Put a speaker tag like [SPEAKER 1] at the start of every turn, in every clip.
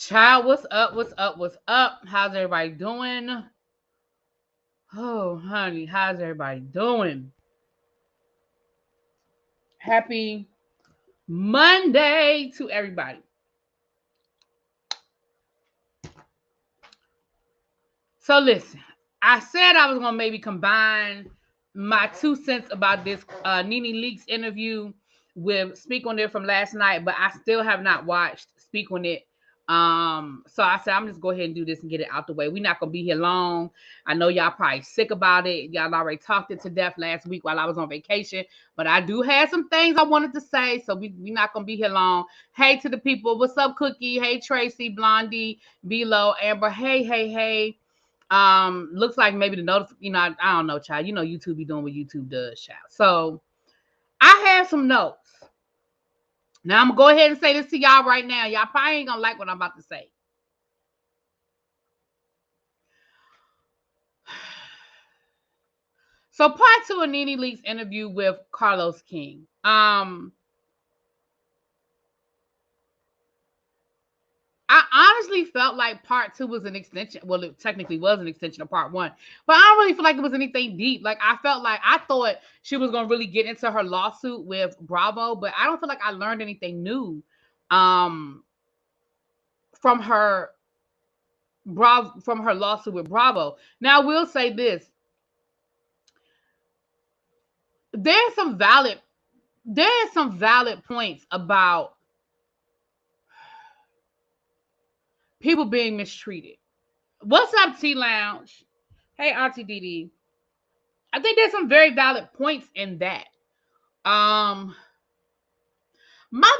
[SPEAKER 1] Child, what's up? What's up? What's up? How's everybody doing? Oh, honey, how's everybody doing? Happy Monday to everybody. So listen, I said I was gonna maybe combine my 2 cents about this NeNe Leakes interview with Speak on It from last night, but I still have not watched Speak on It. So I said I'm just go ahead and do this and get it out the way. We're not gonna be here long. I know y'all probably sick about it. Y'all already talked it to death last week while I was on vacation, but I do have some things I wanted to say, so we're not gonna be here long. Hey to the people, what's up, Cookie? Hey Tracy, Blondie, Below, Amber. Hey. Looks like maybe the I don't know, child. You know, YouTube be doing what YouTube does, child. So I have some notes. Now I'm gonna go ahead and say this to y'all right now. Y'all probably ain't gonna like what I'm about to say. So part 2 of NeNe Leakes' interview with Carlos King. I honestly felt like part 2 was an extension. Well, it technically was an extension of part 1, but I don't really feel like it was anything deep. Like I thought she was gonna really get into her lawsuit with Bravo, but I don't feel like I learned anything new from her lawsuit with Bravo. Now I will say this: there's some valid points about people being mistreated. What's up, T Lounge? Hey, Auntie Dee. I think there's some very valid points in that. My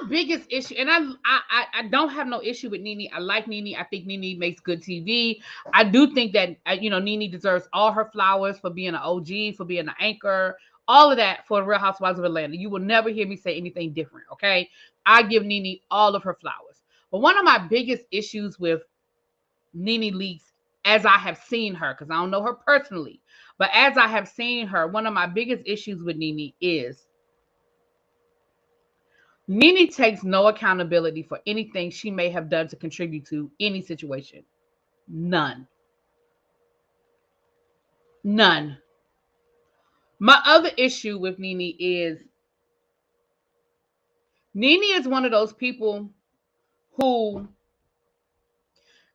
[SPEAKER 1] biggest issue, and I don't have no issue with NeNe. I like NeNe. I think NeNe makes good TV. I do think that NeNe deserves all her flowers for being an OG, for being an anchor, all of that for the Real Housewives of Atlanta. You will never hear me say anything different. Okay, I give NeNe all of her flowers. But one of my biggest issues with NeNe Leakes, as I have seen her, because I don't know her personally, but as I have seen her, one of my biggest issues with NeNe is NeNe takes no accountability for anything she may have done to contribute to any situation. None. My other issue with NeNe is one of those people who,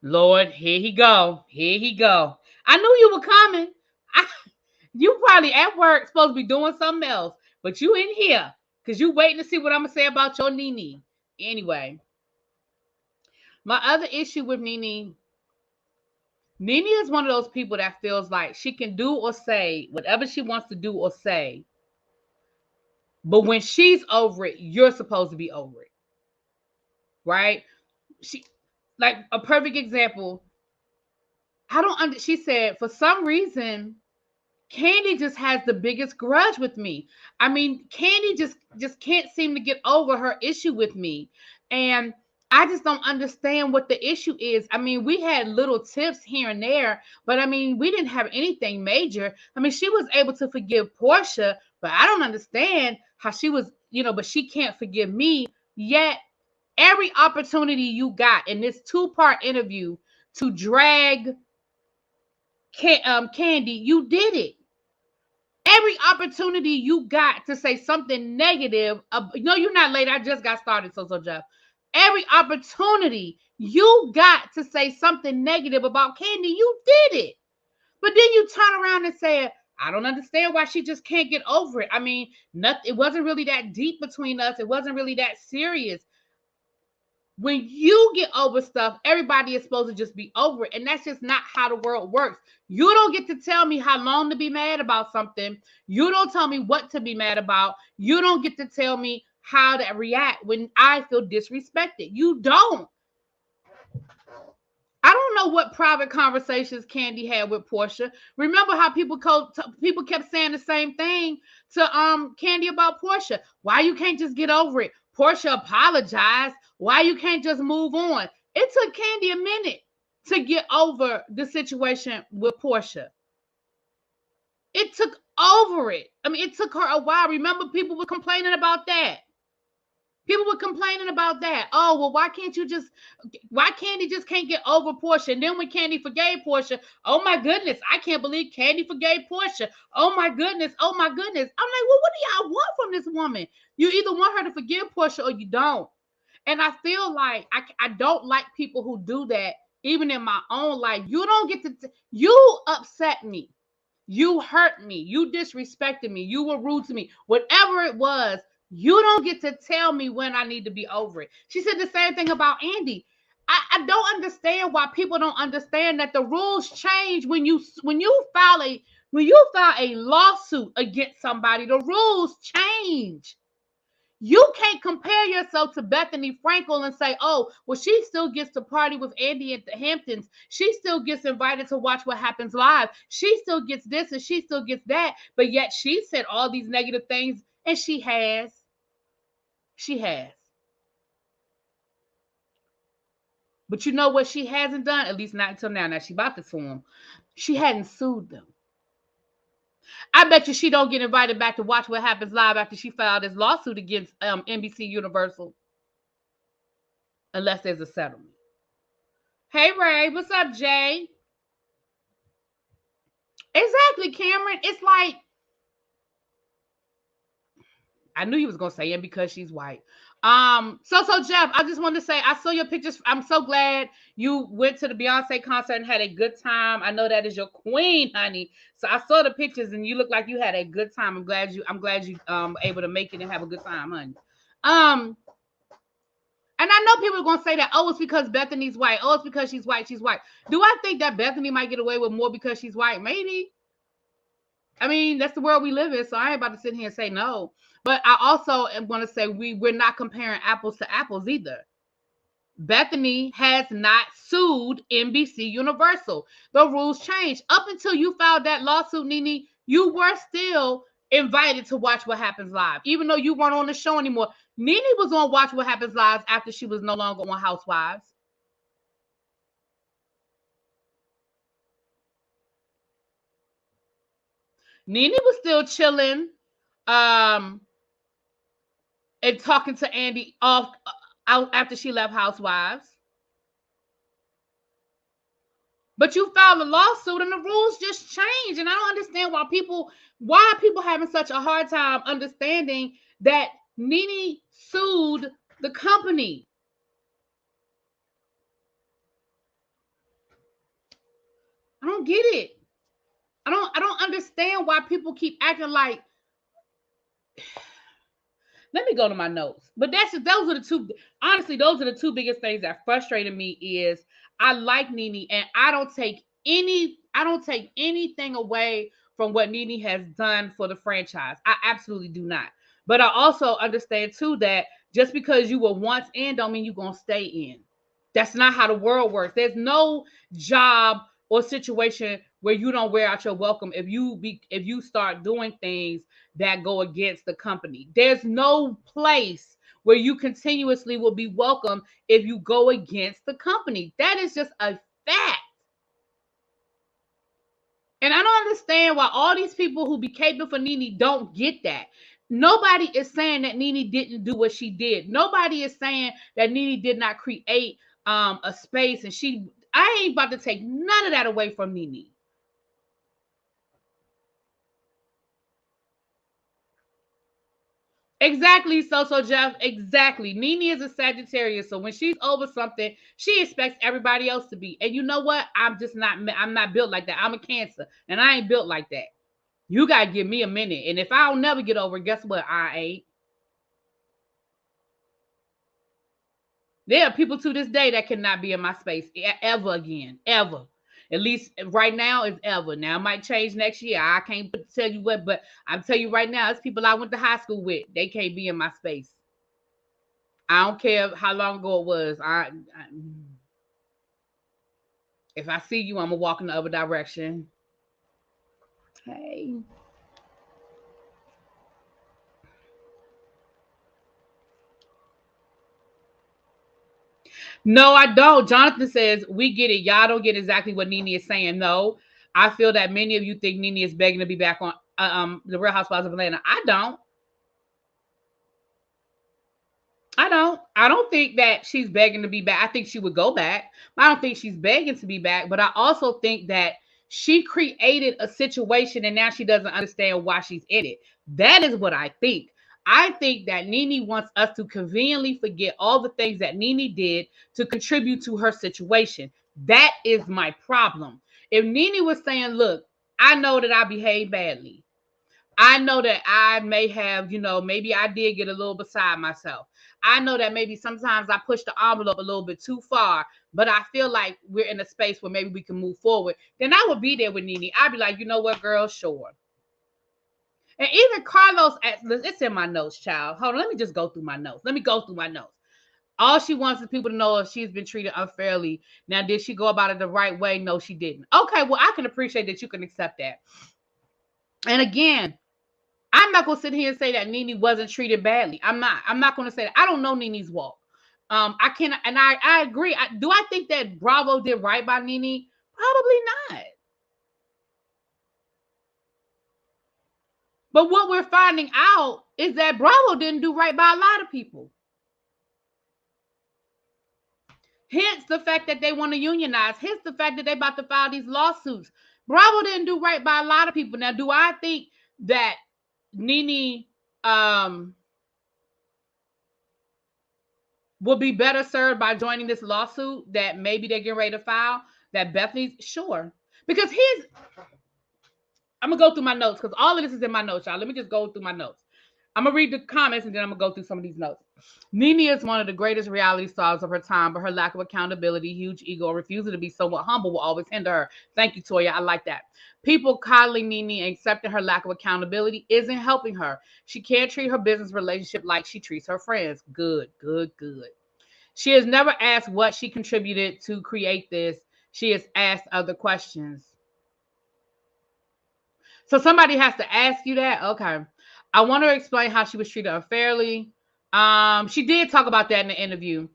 [SPEAKER 1] Lord, here he go. I knew you were coming. You probably at work supposed to be doing something else, but you in here because you waiting to see what I'm going to say about your NeNe. Anyway, my other issue with NeNe is one of those people that feels like she can do or say whatever she wants to do or say, but when she's over it, you're supposed to be over it, right? She, like a perfect example, she said, for some reason, Kandi just has the biggest grudge with me. I mean, Kandi just can't seem to get over her issue with me. And I just don't understand what the issue is. I mean, we had little tips here and there, but I mean, we didn't have anything major. I mean, she was able to forgive Portia, but I don't understand how she was, but she can't forgive me. Yet, every opportunity you got in this 2-part interview to drag Kandi, you did it. Every opportunity you got to say something negative, no, you're not late. I just got started, so Jeff. Every opportunity you got to say something negative about Kandi, you did it. But then you turn around and say, I don't understand why she just can't get over it. I mean, it wasn't really that deep between us. It wasn't really that serious. When you get over stuff, everybody is supposed to just be over it. And that's just not how the world works. You don't get to tell me how long to be mad about something. You don't tell me what to be mad about. You don't get to tell me how to react when I feel disrespected. You don't. I don't know what private conversations Kandi had with Portia. Remember how people kept saying the same thing to Kandi about Portia. Why you can't just get over it? Portia apologized. Why you can't just move on? It took Kandi a minute to get over the situation with Portia. It took over it. I mean, it took her a while. Remember, people were complaining about that. People were complaining about that. Oh, well, why Kandi just can't get over Portia? And then when Kandi forgave Portia, oh my goodness, I can't believe Kandi forgave Portia. Oh my goodness, oh my goodness. I'm like, well, what do y'all want from this woman? You either want her to forgive Portia or you don't. And I feel like I don't like people who do that, even in my own life. You don't get to, you upset me. You hurt me. You disrespected me. You were rude to me. Whatever it was, you don't get to tell me when I need to be over it. She said the same thing about Andy. I don't understand why people don't understand that the rules change when you file a lawsuit against somebody. The rules change. You can't compare yourself to Bethenny Frankel and say, oh, well, she still gets to party with Andy at the Hamptons. She still gets invited to watch What Happens Live. She still gets this and she still gets that. But yet she said all these negative things, and she has. She has. But you know what she hasn't done? At least not until now. Now, she about to sue them. She hadn't sued them. I bet you she don't get invited back to watch What Happens Live after she filed this lawsuit against NBC Universal. Unless there's a settlement. Hey, Ray. What's up, Jay? Exactly, Cameron. It's like, I knew you was going to say it because she's white. So Jeff, I just wanted to say, I saw your pictures. I'm so glad you went to the Beyonce concert and had a good time. I know that is your queen, honey. So I saw the pictures and you look like you had a good time. I'm glad you able to make it and have a good time, honey. And I know people are going to say that, oh, it's because Bethenny's white. Oh, it's because she's white. She's white. Do I think that Bethenny might get away with more because she's white? Maybe. I mean, that's the world we live in, so I ain't about to sit here and say no. But I also am going to say we're not comparing apples to apples either. Bethenny has not sued NBC Universal. The rules changed. Up until you filed that lawsuit, NeNe, you were still invited to watch What Happens Live, even though you weren't on the show anymore. NeNe was on Watch What Happens Live after she was no longer on Housewives. NeNe was still chilling, and talking to Andy out after she left Housewives. But you filed a lawsuit and the rules just changed. And I don't understand why are people having such a hard time understanding that NeNe sued the company. I don't get it. I don't understand why people keep acting like. Let me go to my notes. But those are the two biggest things that frustrated me is I like NeNe and I don't take anything away from what NeNe has done for the franchise. I absolutely do not. But I also understand too that just because you were once in don't mean you're going to stay in. That's not how the world works. There's no job or situation where you don't wear out your welcome if you start doing things that go against the company. There's no place where you continuously will be welcome if you go against the company. That is just a fact. And I don't understand why all these people who be caping for NeNe don't get that. Nobody is saying that NeNe didn't do what she did. Nobody is saying that NeNe did not create a space, and I ain't about to take none of that away from NeNe. Exactly, so Jeff. Exactly. NeNe is a Sagittarius, so when she's over something, she expects everybody else to be. And you know what? I'm not built like that. I'm a Cancer, and I ain't built like that. You gotta give me a minute, and if I don't never get over, guess what? I ain't. There are people to this day that cannot be in my space ever again, ever. At least right now is ever. Now it might change next year. I can't tell you what, but I'm telling you right now, it's people I went to high school with. They can't be in my space. I don't care how long ago it was. If I see you, I'm gonna walk in the other direction. Hey. No, I don't. Jonathan says, we get it. Y'all don't get exactly what NeNe is saying. No, I feel that many of you think NeNe is begging to be back on the Real Housewives of Atlanta. I don't. I don't think that she's begging to be back. I think she would go back. I don't think she's begging to be back, but I also think that she created a situation and now she doesn't understand why she's in it. That is what I think. I think that NeNe wants us to conveniently forget all the things that NeNe did to contribute to her situation. That is my problem. If NeNe was saying, look, I know that I behaved badly. I know that I may have, maybe I did get a little beside myself. I know that maybe sometimes I push the envelope a little bit too far, but I feel like we're in a space where maybe we can move forward. Then I would be there with NeNe. I'd be like, you know what, girl, sure. And even Carlos, it's in my notes, child. Hold on, let me just go through my notes. Let me go through my notes. All she wants is people to know if she's been treated unfairly. Now, did she go about it the right way? No, she didn't. Okay, well, I can appreciate that you can accept that. And again, I'm not gonna sit here and say that NeNe wasn't treated badly. I'm not gonna say that. I don't know NeNe's walk. I can, and I agree. Do I think that Bravo did right by NeNe? Probably not. But what we're finding out is that Bravo didn't do right by a lot of people. Hence the fact that they want to unionize. Hence the fact that they're about to file these lawsuits. Bravo didn't do right by a lot of people. Now, do I think that NeNe will be better served by joining this lawsuit that maybe they're getting ready to file? That Bethenny's, sure. Because I'm going to go through my notes because all of this is in my notes, y'all. Let me just go through my notes. I'm going to read the comments and then I'm going to go through some of these notes. NeNe is one of the greatest reality stars of her time, but her lack of accountability, huge ego, and refusal to be somewhat humble will always hinder her. Thank you, Toya. I like that. People coddling NeNe and accepting her lack of accountability isn't helping her. She can't treat her business relationship like she treats her friends. Good, good, good. She has never asked what she contributed to create this. She has asked other questions. So somebody has to ask you that? Okay. I want to explain how she was treated unfairly. She did talk about that in the interview.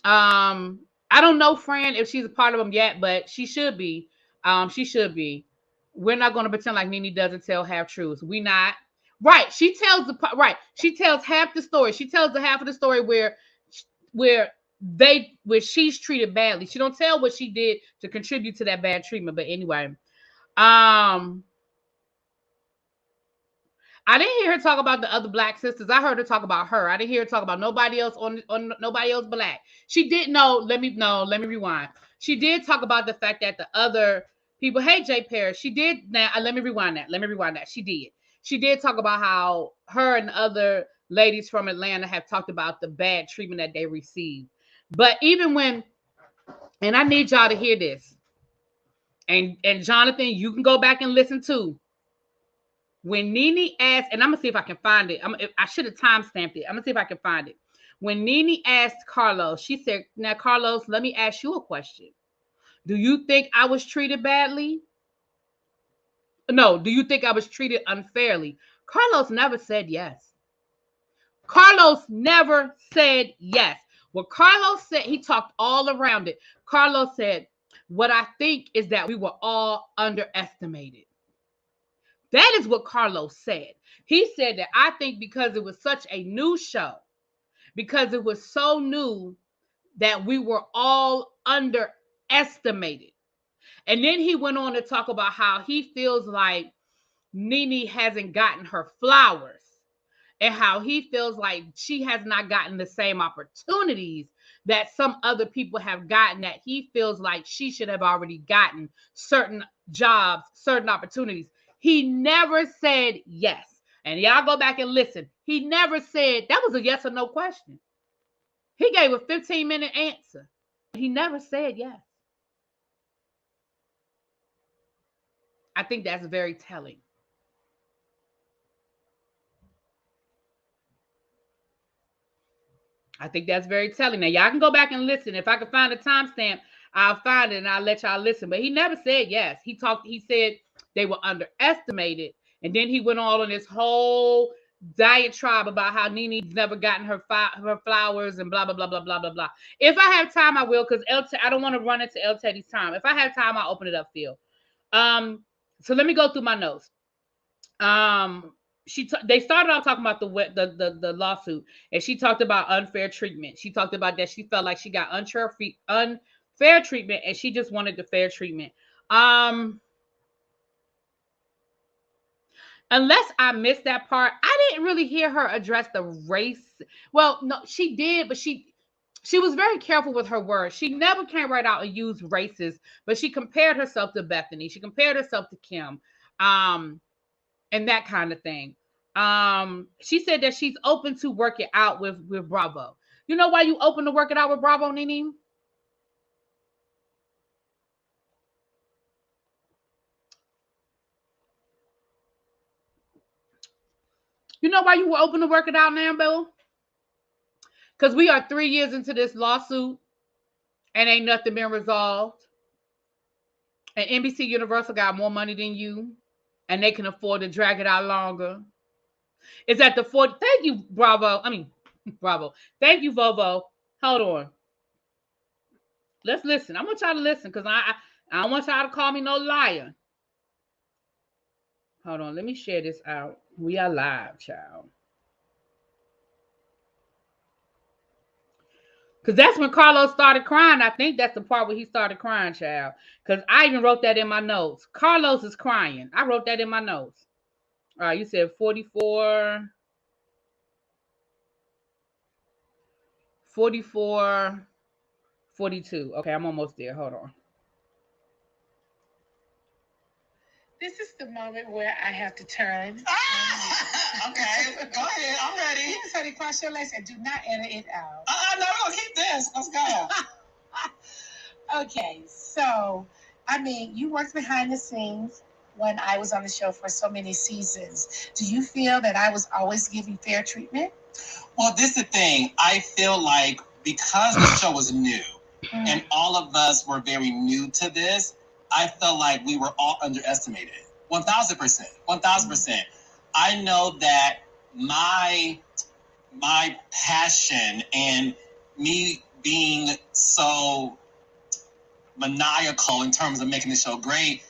[SPEAKER 1] I don't know, Fran, if she's a part of them yet, but she should be. She should be. We're not going to pretend like NeNe doesn't tell half truths. We not. Right. She tells She tells half the story. She tells the half of the story where she's treated badly. She don't tell what she did to contribute to that bad treatment. But anyway, I didn't hear her talk about the other black sisters. I heard her talk about her. I didn't hear her talk about nobody else on nobody else black. She did let me rewind. She did talk about the fact that the other people, hey Jay Parrish, she did now. Let me rewind that. She did. She did talk about how her and other ladies from Atlanta have talked about the bad treatment that they received. But even when, and I need y'all to hear this. And Jonathan, you can go back and listen too. When NeNe asked, and I'm gonna see if I can find it. I should have timestamped it. I'm gonna see if I can find it. When NeNe asked Carlos, she said, "Now, Carlos, let me ask you a question. Do you think I was treated badly? No, do you think I was treated unfairly?" Carlos never said yes. Carlos never said yes. What Carlos said, he talked all around it. Carlos said, "What I think is that we were all underestimated." That is what Carlos said. He said that I think because it was such a new show, because it was so new, that we were all underestimated. And then he went on to talk about how he feels like NeNe hasn't gotten her flowers and how he feels like she has not gotten the same opportunities that some other people have gotten, that he feels like she should have already gotten certain jobs, certain opportunities. He never said yes. And y'all go back and listen. He never said, that was a yes or no question. He gave a 15-minute answer. He never said yes. I think that's very telling. I think that's very telling. Now, y'all can go back and listen. If I can find a timestamp, I'll find it and I'll let y'all listen. But he never said yes. He said they were underestimated. And then he went on this whole diatribe about how NeNe's never gotten her flowers and blah, blah, blah, blah, blah, blah, blah. If I have time, I will, because I don't want to run into El Teddy's time. If I have time, I'll open it up, Phil. So let me go through my notes. they started off talking about the lawsuit, and she talked about unfair treatment. She talked about that she felt like she got unfair treatment, and she just wanted the fair treatment. Unless I missed that part, I didn't really hear her address the race. Well, no, she did, but she was very careful with her words. She never came right out and used racist, but she compared herself to Bethenny. She compared herself to Kim, and that kind of thing. She said that she's open to work it out with Bravo. You know why you open to work it out with Bravo, NeNe? You know why you were open to work it out now, Bill? Because we are 3 years into this lawsuit and ain't nothing been resolved. And NBC Universal got more money than you, and they can afford to drag it out longer. It's at the 40. Thank you, Bravo. I mean, Bravo. Thank you, Vovo. Hold on. Let's listen. I want y'all to listen because I don't want y'all to call me no liar. Hold on. Let me share this out. We are live, child. Because that's when Carlos started crying. I think that's the part where he started crying, child. Because I even wrote that in my notes. Carlos is crying. I wrote that in my notes. All right, you said 44, 44, 42. Okay, I'm almost there. Hold on.
[SPEAKER 2] This is the moment where I have to turn.
[SPEAKER 3] Okay, go ahead. I'm ready.
[SPEAKER 2] So they cross your legs and do not edit it out.
[SPEAKER 3] No, we're going to keep this. Let's go.
[SPEAKER 2] Okay, so, I mean, you worked behind the scenes when I was on the show for so many seasons. Do you feel that I was always giving fair treatment?
[SPEAKER 3] Well, this is the thing. I feel like because the show was new and all of us were very new to this, I felt like we were all underestimated. 1,000%. 1,000%. I know that my passion and me being so maniacal in terms of making the show great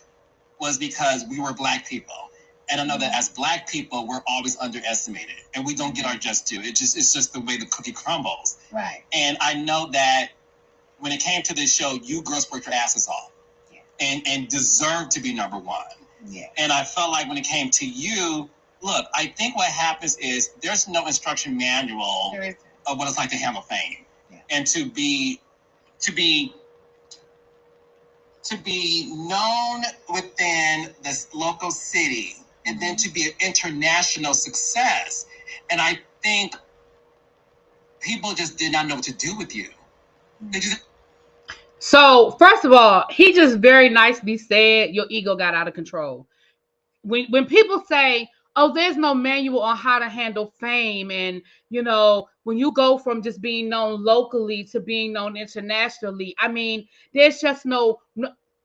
[SPEAKER 3] was because we were Black people. And I know that as Black people, we're always underestimated and we don't get our just due. It's just the way the cookie crumbles.
[SPEAKER 2] Right.
[SPEAKER 3] And I know that when it came to this show, you girls worked your asses off and deserved to be number one.
[SPEAKER 2] Yeah.
[SPEAKER 3] And I felt like when it came to you, look, I think what happens is there's no instruction manual of what it's like to handle fame.
[SPEAKER 2] Yeah.
[SPEAKER 3] And to be known within this local city and then to be an international success. And I think people just did not know what to do with you. They just...
[SPEAKER 1] So, first of all, he just very nicely said your ego got out of control. When people say, oh, there's no manual on how to handle fame, and you know, when you go from just being known locally to being known internationally, I mean, there's just no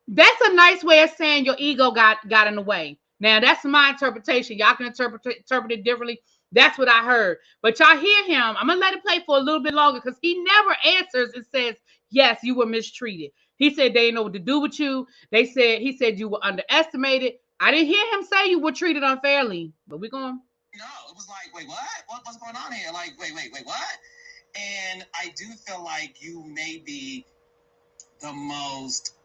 [SPEAKER 1] that's a nice way of saying your ego got in the way. Now, that's my interpretation. Y'all can interpret it differently. That's what I heard. But y'all hear him. I'm going to let it play for a little bit longer because he never answers and says, yes, you were mistreated. He said they didn't know what to do with you. He said you were underestimated. I didn't hear him say you were treated unfairly, but we're going.
[SPEAKER 3] No, it was like, wait, what? What's going on here? Like, wait, what? And I do feel like you may be the most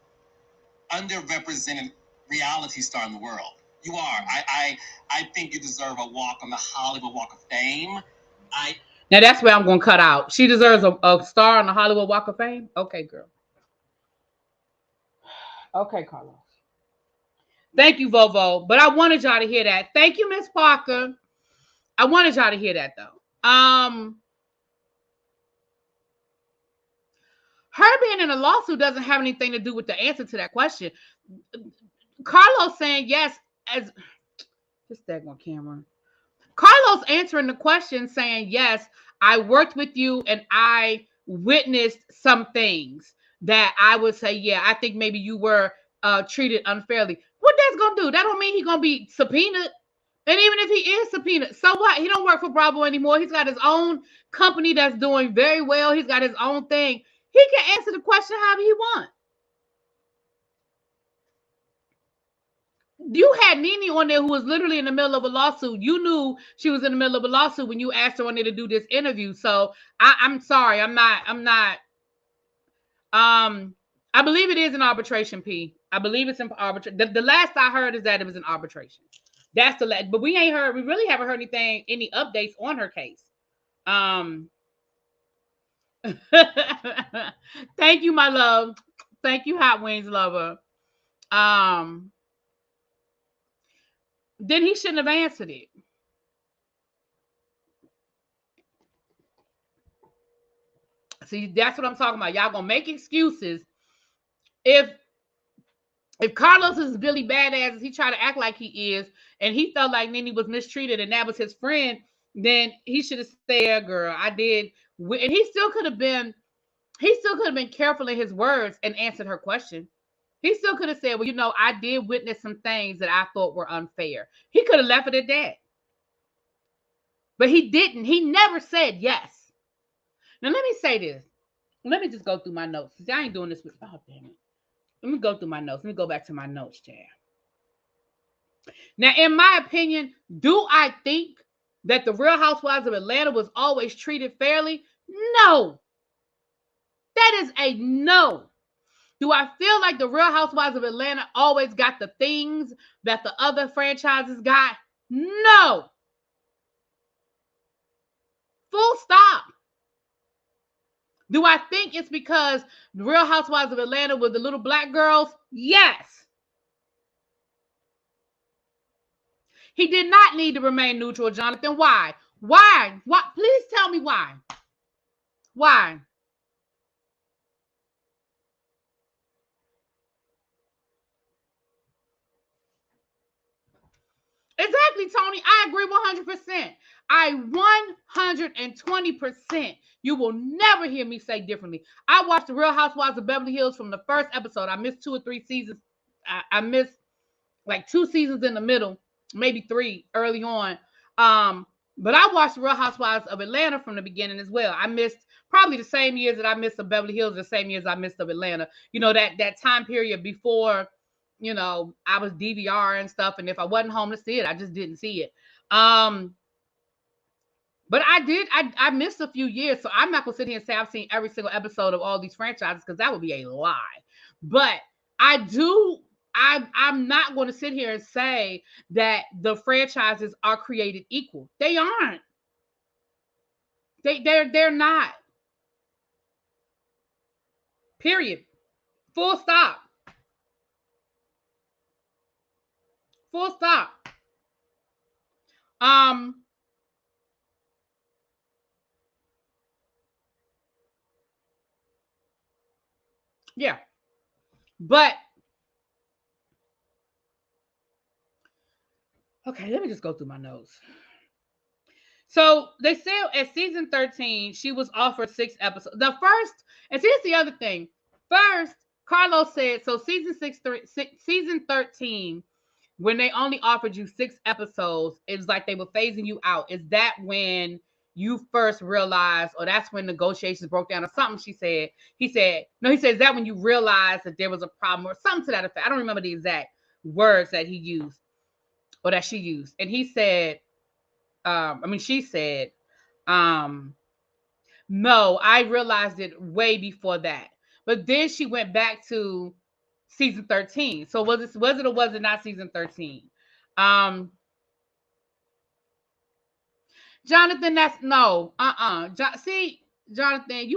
[SPEAKER 3] underrepresented reality star in the world. You are. I think you deserve a walk on the Hollywood Walk of Fame.
[SPEAKER 1] Now that's where I'm going to cut out. She deserves a star on the Hollywood Walk of Fame? Okay, girl. Okay, Carlos. Thank you, Vovo. But I wanted y'all to hear that. Thank you, Miss Parker. I wanted y'all to hear that, though. Her being in a lawsuit doesn't have anything to do with the answer to that question. Carlos saying yes as... Just that one camera. Carlos answering the question saying, yes, I worked with you and I witnessed some things that I would say, yeah, I think maybe you were treated unfairly. What that's going to do? That don't mean he's going to be subpoenaed. And even if he is subpoenaed, so what? He don't work for Bravo anymore. He's got his own company that's doing very well. He's got his own thing. He can answer the question however he wants. You had NeNe on there who was literally in the middle of a lawsuit. You knew she was in the middle of a lawsuit when you asked her on there to do this interview. So I'm sorry. I'm not. I believe it is an arbitration, P. I believe it's an arbitration. The last I heard is that it was an arbitration. That's the last. But we really haven't heard any updates on her case. Thank you, my love. Thank you, Hot Wings lover. Then he shouldn't have answered it. See, that's what I'm talking about. Y'all gonna make excuses. If Carlos is Billy Badass, as he tried to act like he is, and he felt like NeNe was mistreated and that was his friend, then he should have said, yeah, girl, I did. And he still could have been careful in his words and answered her question. He still could have said, well, you know, I did witness some things that I thought were unfair. He could have left it at that. But he didn't. He never said yes. Now, let me say this. Let me just go through my notes. I ain't doing this with, oh, damn it. Let me go through my notes. Let me go back to my notes, Chad. Now, in my opinion, do I think that the Real Housewives of Atlanta was always treated fairly? No. That is a no. Do I feel like the Real Housewives of Atlanta always got the things that the other franchises got? No. Full stop. Do I think it's because the Real Housewives of Atlanta were the little black girls? Yes. He did not need to remain neutral, Jonathan. Why? Why? What? Please tell me why. Why? Exactly, Tony. I agree 100%. I 120%. You will never hear me say differently. I watched The Real Housewives of Beverly Hills from the first episode. I missed 2 or 3 seasons. I missed like 2 seasons in the middle, maybe 3 early on. But I watched The Real Housewives of Atlanta from the beginning as well. I missed probably the same years that I missed the Beverly Hills, the same years I missed of Atlanta. You know, that time period before, you know, I was DVR and stuff. And if I wasn't home to see it, I just didn't see it. But I missed a few years. So I'm not going to sit here and say I've seen every single episode of all these franchises because that would be a lie. But I'm not going to sit here and say that the franchises are created equal. They aren't. They're not. Period. Full stop. Full stop. Yeah. But okay, let me just go through my notes. So they said at season 13, she was offered 6 episodes. The first, and here's the other thing. First, Carlos said, so season 13, when they only offered you 6 episodes, it was like they were phasing you out. Is that when you first realized, or that's when negotiations broke down or something? He said, is that when you realized that there was a problem or something to that effect? I don't remember the exact words that he used or that she used. And he said, she said, no, I realized it way before that. But then she went back to season 13. So was it or was it not season 13? Jonathan, that's no. See, Jonathan,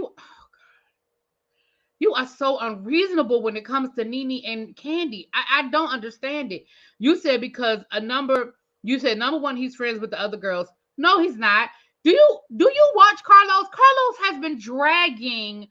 [SPEAKER 1] you are so unreasonable when it comes to NeNe and Kandi. I don't understand it. You said because number one, he's friends with the other girls. No, he's not. Do you watch Carlos? Carlos has been dragging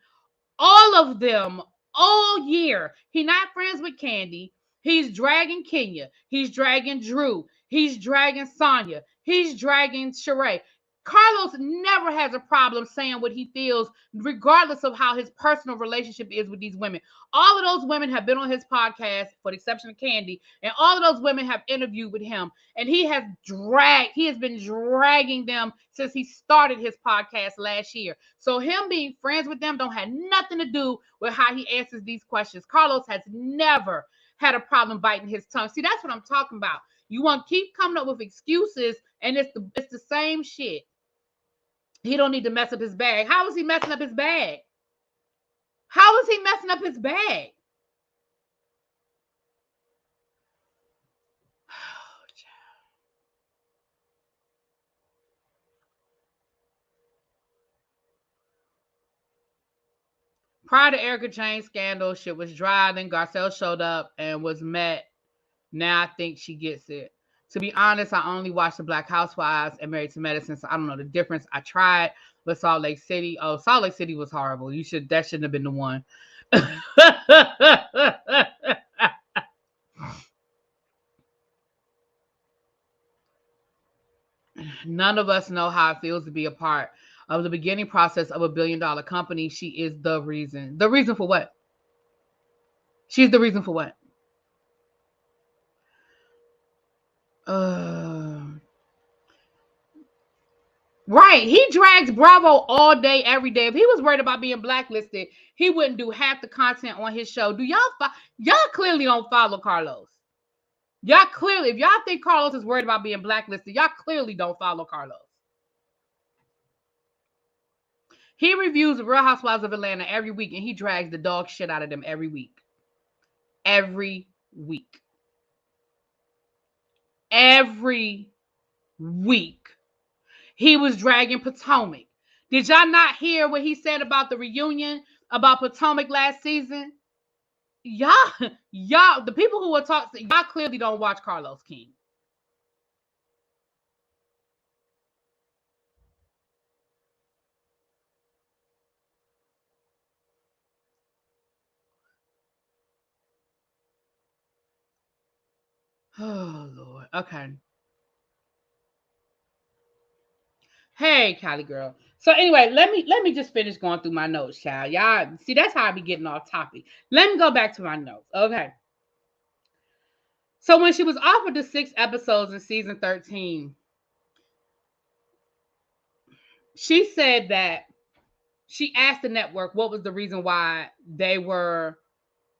[SPEAKER 1] all of them all year. He's not friends with Kandi. He's dragging Kenya. He's dragging Drew. He's dragging Sonya. He's dragging Sheree. Carlos never has a problem saying what he feels, regardless of how his personal relationship is with these women. All of those women have been on his podcast, for the exception of Kandi, and all of those women have interviewed with him. And he has been dragging them since he started his podcast last year. So him being friends with them don't have nothing to do with how he answers these questions. Carlos has never had a problem biting his tongue. See, that's what I'm talking about. You want to keep coming up with excuses, and it's the same shit. He don't need to mess up his bag. How is he messing up his bag? How is he messing up his bag? Prior to Erica Jane's scandal, shit was dry. Then Garcelle showed up and was met. Now I think she gets it. To be honest, I only watched the Black Housewives and Married to Medicine, so I don't know the difference. I tried with Salt Lake City. Oh, Salt Lake City was horrible. That shouldn't have been the one. None of us know how it feels to be a part of the beginning process of $1 billion company. She is the reason. The reason for what? She's the reason for what? Right. He drags Bravo all day, every day. If he was worried about being blacklisted, he wouldn't do half the content on his show. Do y'all clearly don't follow Carlos? Y'all clearly, if y'all think Carlos is worried about being blacklisted, y'all clearly don't follow Carlos. He reviews the Real Housewives of Atlanta every week, and he drags the dog shit out of them every week. Every week. Every week. He was dragging Potomac. Did y'all not hear what he said about the reunion about Potomac last season? Y'all, the people who were talking, y'all clearly don't watch Carlos King. Oh, Lord. Okay. Hey, Callie girl. So anyway, let me just finish going through my notes, child. Y'all see, that's how I be getting off topic. Let me go back to my notes. Okay. So when she was offered the 6 episodes in season 13, she said that she asked the network what was the reason why they were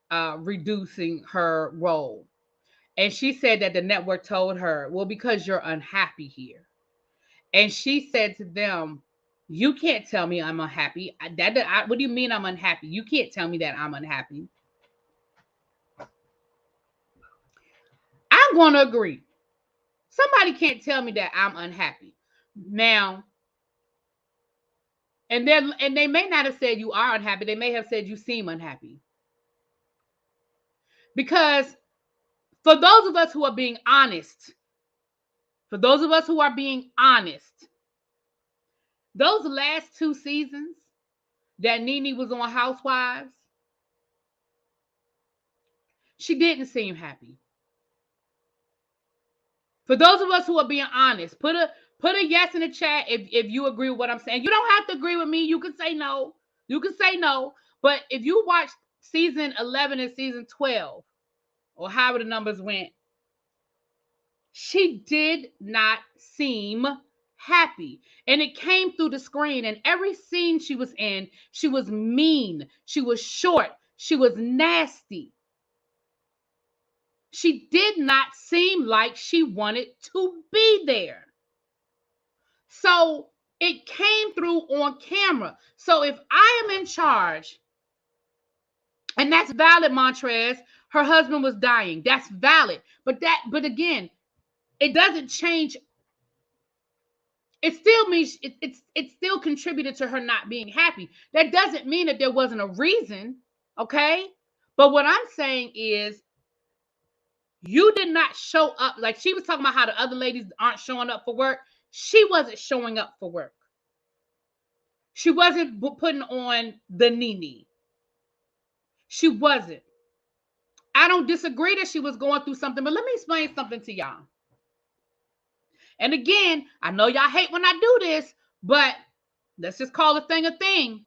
[SPEAKER 1] reducing her role. And she said that the network told her, well, because you're unhappy here. And she said to them, you can't tell me I'm unhappy. What do you mean I'm unhappy? You can't tell me that I'm unhappy. I'm going to agree. Somebody can't tell me that I'm unhappy. Now, and they may not have said you are unhappy. They may have said you seem unhappy. Because for those of us who are being honest, those last 2 seasons that NeNe was on Housewives, she didn't seem happy. For those of us who are being honest, put a yes in the chat if you agree with what I'm saying. You don't have to agree with me. You can say no. But if you watch season 11 and season 12, or however the numbers went, she did not seem happy. And it came through the screen. And every scene she was in, she was mean. She was short. She was nasty. She did not seem like she wanted to be there. So it came through on camera. So if I am in charge, and that's valid, Montrez, her husband was dying. That's valid. But again, it doesn't change. It still means it still contributed to her not being happy. That doesn't mean that there wasn't a reason, okay? But what I'm saying is, you did not show up. Like she was talking about how the other ladies aren't showing up for work. She wasn't showing up for work. She wasn't putting on the NeNe. She wasn't. I don't disagree that she was going through something, but let me explain something to y'all. And again, I know y'all hate when I do this, but let's just call a thing a thing.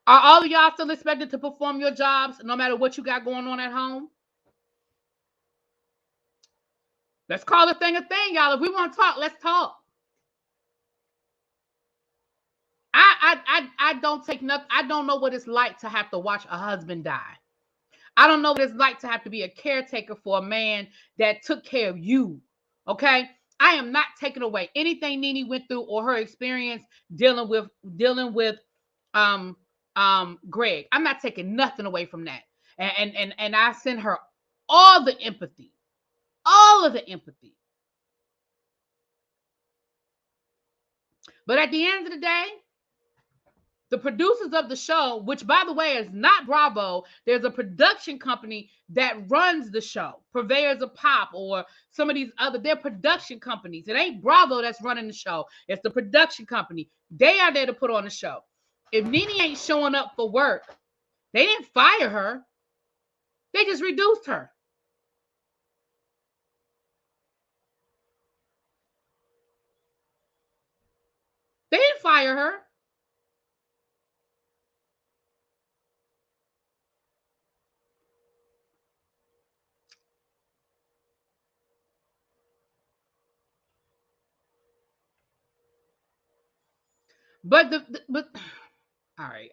[SPEAKER 1] Are all of y'all still expected to perform your jobs no matter what you got going on at home? Let's call a thing, y'all. If we want to talk, let's talk. I don't take nothing. I don't know what it's like to have to watch a husband die. I don't know what it's like to have to be a caretaker for a man that took care of you. Okay? I am not taking away anything NeNe went through or her experience dealing with um Greg. I'm not taking nothing away from that. And I send her all the empathy. All of the empathy. But at the end of the day, the producers of the show, which by the way is not Bravo, there's a production company that runs the show, Purveyors of Pop or some of these other, they're production companies. It ain't Bravo that's running the show. It's the production company. They are there to put on the show. If NeNe ain't showing up for work, they didn't fire her. They just reduced her. They didn't fire her. But all right,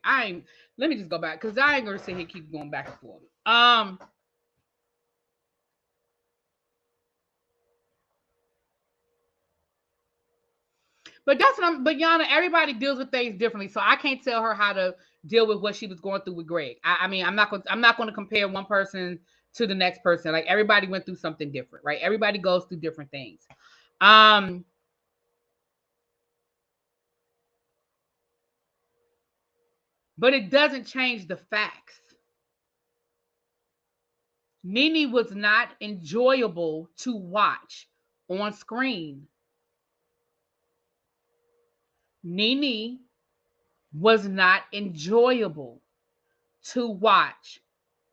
[SPEAKER 1] let me just go back because I ain't gonna sit here keep going back and forth. But that's what but Yana, everybody deals with things differently. So I can't tell her how to deal with what she was going through with Greg. I mean, I'm not gonna compare one person to the next person. Like everybody went through something different, right? Everybody goes through different things. But it doesn't change the facts. NeNe was not enjoyable to watch on screen. NeNe was not enjoyable to watch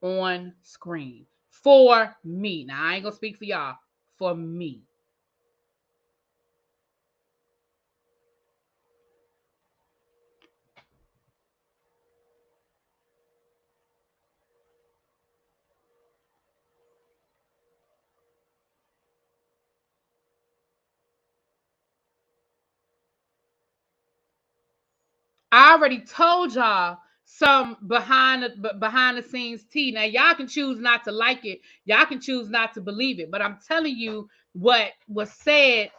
[SPEAKER 1] on screen for me. Now, I ain't gonna speak for y'all, for me. I already told y'all some behind the scenes tea. Now y'all can choose not to like it. Y'all can choose not to believe it. But I'm telling you what was said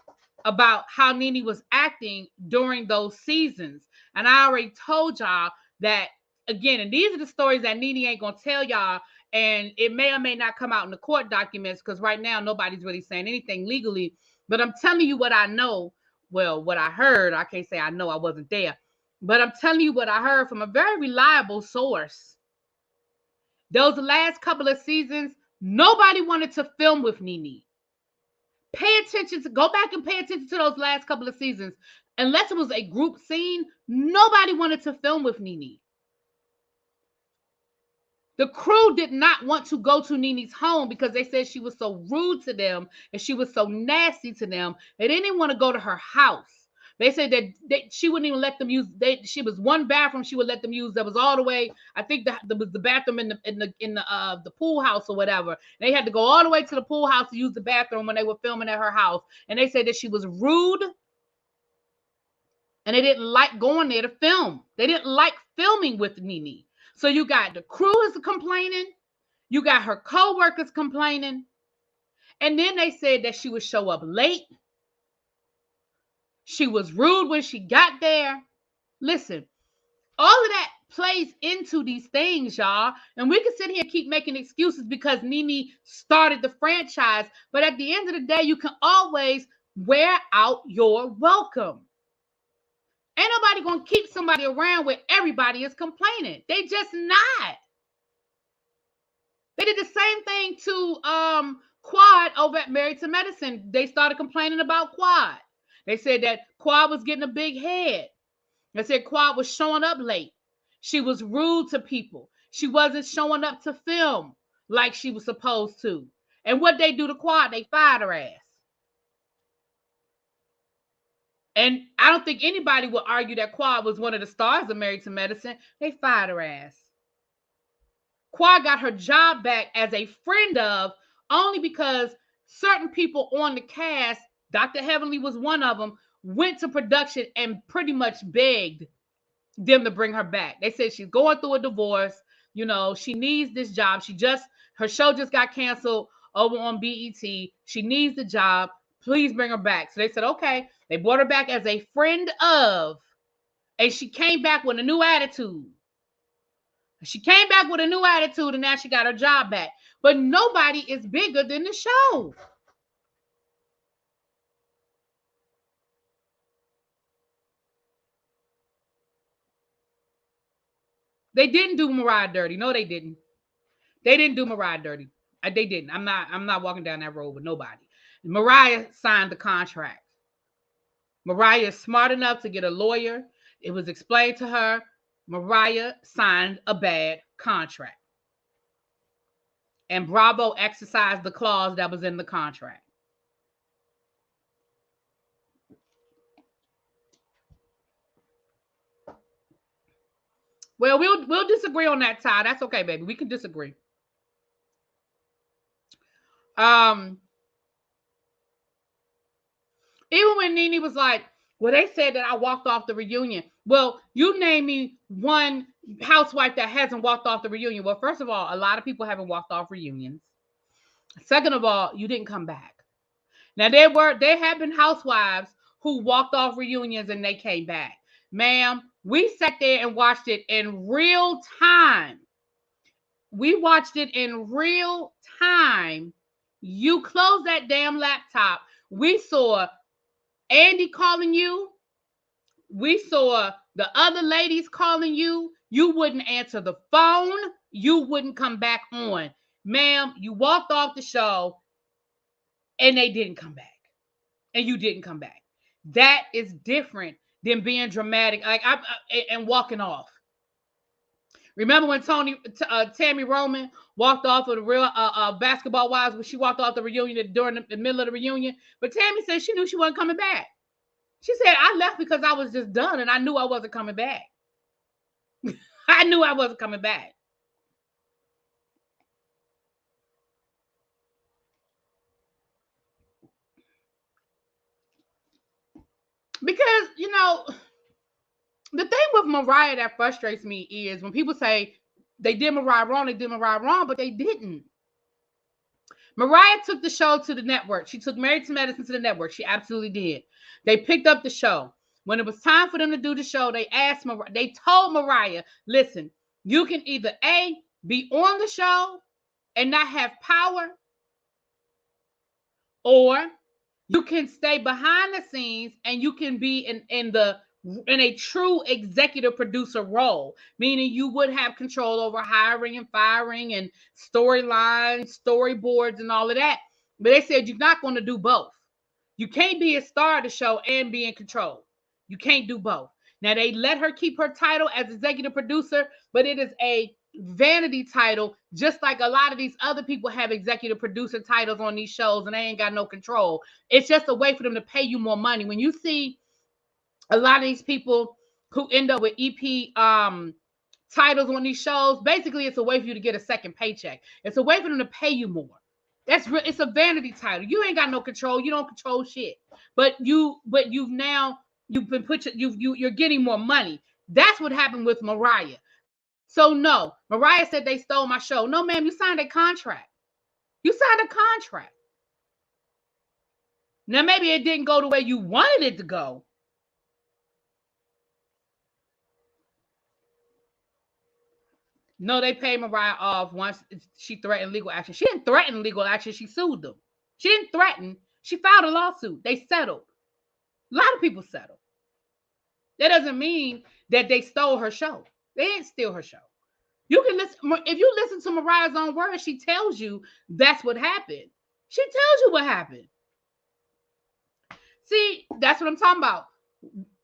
[SPEAKER 1] about how NeNe was acting during those seasons. And I already told y'all that again, and these are the stories that NeNe ain't gonna tell y'all. And it may or may not come out in the court documents because right now nobody's really saying anything legally. But I'm telling you what I know. Well, what I heard, I can't say I know, I wasn't there. But I'm telling you what I heard from a very reliable source. Those last couple of seasons, nobody wanted to film with NeNe. Go back and pay attention to those last couple of seasons. Unless it was a group scene, nobody wanted to film with NeNe. The crew did not want to go to NeNe's home because they said she was so rude to them and she was so nasty to them. They didn't want to go to her house. They said that she wouldn't even let them use. She was one bathroom she would let them use that was all the way. I think that was the bathroom in the pool house or whatever. They had to go all the way to the pool house to use the bathroom when they were filming at her house. And they said that she was rude, and they didn't like going there to film. They didn't like filming with NeNe. So you got the crew is complaining, you got her co-workers complaining, and then they said that she would show up late. She was rude when she got there. Listen, all of that plays into these things, y'all. And we can sit here and keep making excuses because NeNe started the franchise. But at the end of the day, you can always wear out your welcome. Ain't nobody going to keep somebody around where everybody is complaining. They just not. They did the same thing to Quad over at Married to Medicine. They started complaining about Quad. They said that Quad was getting a big head. They said Quad was showing up late. She was rude to people. She wasn't showing up to film like she was supposed to. And what they do to Quad, they fired her ass. And I don't think anybody would argue that Quad was one of the stars of Married to Medicine. They fired her ass. Quad got her job back as a friend of only because certain people on the cast, Dr. Heavenly was one of them, went to production and pretty much begged them to bring her back. They said she's going through a divorce. You know, she needs this job. Her show just got canceled over on BET. She needs the job. Please bring her back. So they said, okay. They brought her back as a friend of, and she came back with a new attitude. She came back with a new attitude, and now she got her job back. But nobody is bigger than the show. They didn't do Mariah dirty. No, they didn't. They didn't do Mariah dirty. They didn't. I'm not walking down that road with nobody. Mariah signed the contract. Mariah is smart enough to get a lawyer. It was explained to her. Mariah signed a bad contract. And Bravo exercised the clause that was in the contract. Well, we'll disagree on that, Ty. That's okay, baby. We can disagree. Even when NeNe was like, well, they said that I walked off the reunion. Well, you name me one housewife that hasn't walked off the reunion. Well, first of all, a lot of people haven't walked off reunions. Second of all, you didn't come back. Now, there have been housewives who walked off reunions and they came back. Ma'am, we sat there and watched it in real time. We watched it in real time. You closed that damn laptop. We saw Andy calling you. We saw the other ladies calling you. You wouldn't answer the phone. You wouldn't come back on. Ma'am, you walked off the show and they didn't come back. And you didn't come back. That is different than being dramatic and walking off. Remember when Tammy Roman walked off of the Real Basketball Wives when she walked off the reunion during the middle of the reunion? But Tammy said she knew she wasn't coming back. She said, I left because I was just done and I knew I wasn't coming back. I knew I wasn't coming back. Because, you know, the thing with Mariah that frustrates me is when people say they did Mariah wrong, but they didn't. Mariah took the show to the network. She took Married to Medicine to the network. She absolutely did. They picked up the show. When it was time for them to do the show, they told Mariah, listen, you can either A, be on the show and not have power, or you can stay behind the scenes and you can be in a true executive producer role, meaning you would have control over hiring and firing and storylines, storyboards, and all of that. But they said you're not going to do both. You can't be a star of the show and be in control. You can't do both. Now, they let her keep her title as executive producer, but it is a vanity title, just like a lot of these other people have executive producer titles on these shows and they ain't got no control. It's just a way for them to pay you more money. When you see a lot of these people who end up with EP titles on these shows, basically it's a way for you to get a second paycheck. It's a way for them to pay you more. It's a vanity title. You ain't got no control. You don't control shit. But you're getting more money. That's what happened with Mariah. So no, Mariah said they stole my show. No, ma'am, you signed a contract. You signed a contract. Now maybe it didn't go the way you wanted it to go. No, they paid Mariah off once she threatened legal action. She didn't threaten legal action. She sued them. She didn't threaten. She filed a lawsuit. They settled. A lot of people settled. That doesn't mean that they stole her show. They didn't steal her show. You can listen. If you listen to Mariah's own words, she tells you that's what happened. She tells you what happened. See, that's what I'm talking about.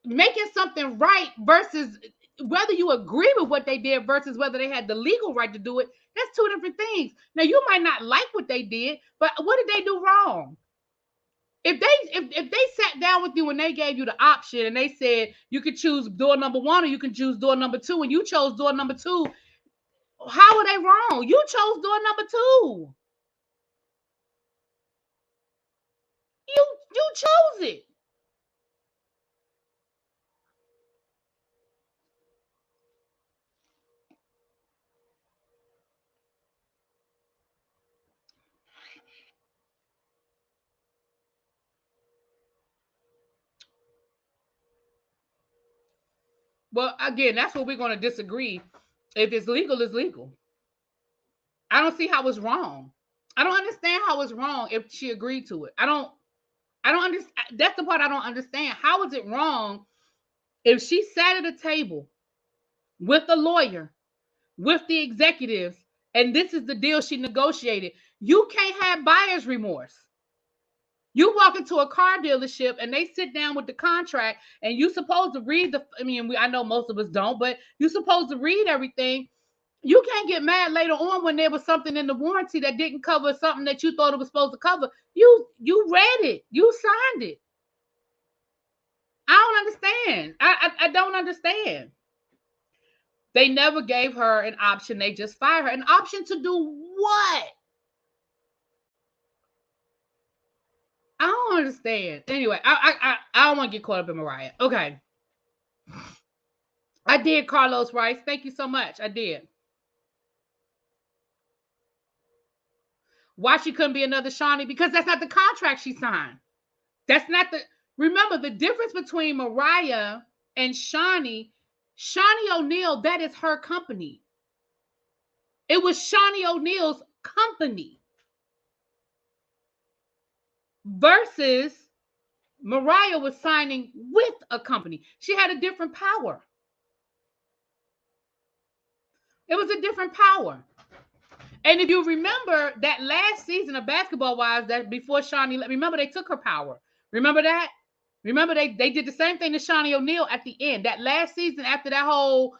[SPEAKER 1] Making something right versus whether you agree with what they did versus whether they had the legal right to do it. That's two different things. Now, you might not like what they did, but what did they do wrong? If they sat down with you and they gave you the option and they said you could choose door number 1 or you can choose door number 2, and you chose door number 2, how are they wrong? You chose door number 2. You chose it. Well, again, that's what we're going to disagree. If it's legal, it's legal. I don't see how it's wrong. I don't understand how it's wrong if she agreed to it. I don't understand. That's the part I don't understand. How is it wrong if she sat at a table with the lawyer, with the executives, and this is the deal she negotiated? You can't have buyer's remorse. You walk into a car dealership and they sit down with the contract and you supposed to read I know most of us don't, but you supposed to read everything. You can't get mad later on when there was something in the warranty that didn't cover something that you thought it was supposed to cover. You read it. You signed it. I don't understand. I don't understand. They never gave her an option. They just fired her. An option to do what? I don't understand. Anyway, I don't want to get caught up in Mariah. Okay. I did, Carlos Rice. Thank you so much. I did. Why she couldn't be another Shawnee? Because that's not the contract she signed. That's not the... Remember, the difference between Mariah and Shawnee O'Neal, that is her company. It was Shawnee O'Neal's company. Versus Mariah was signing with a company. She had a different power. It was a different power. And if you remember that last season of Basketball Wives, that before Shawnee, remember they took her power. Remember that? Remember they did the same thing to Shawnee O'Neal at the end. That last season after that whole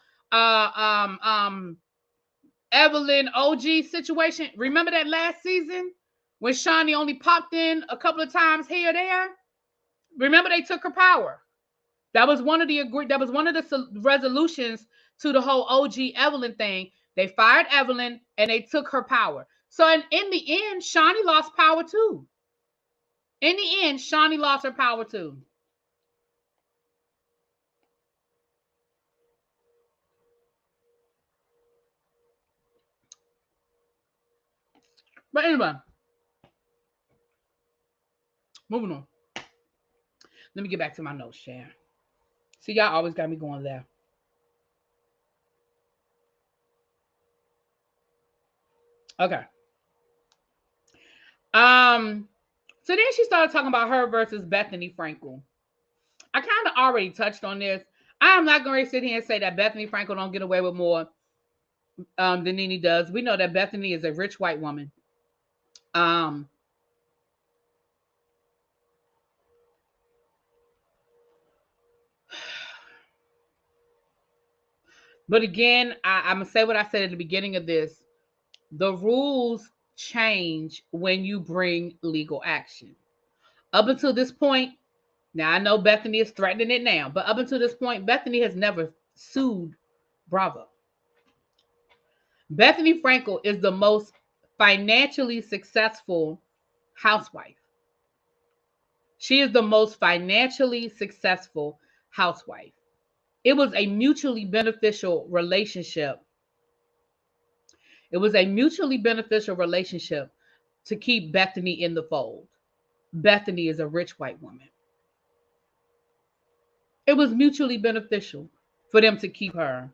[SPEAKER 1] Evelyn OG situation. Remember that last season when Shawnee only popped in a couple of times here or there? Remember they took her power. That was one of the resolutions to the whole OG Evelyn thing. They fired Evelyn and they took her power. So in the end, Shawnee lost power too. In the end, Shawnee lost her power too. But anyway, moving on. Let me get back to my notes, Sharon. See, y'all always got me going there. Okay. So then she started talking about her versus Bethenny Frankel. I kind of already touched on this. I am not going to sit here and say that Bethenny Frankel don't get away with more than NeNe does. We know that Bethenny is a rich white woman. But again, I'm going to say what I said at the beginning of this. The rules change when you bring legal action. Up until this point, now I know Bethenny is threatening it now, but up until this point, Bethenny has never sued Bravo. Bethenny Frankel is the most financially successful housewife. She is the most financially successful housewife. It was a mutually beneficial relationship. It was a mutually beneficial relationship to keep Bethenny in the fold. Bethenny is a rich white woman. It was mutually beneficial for them to keep her.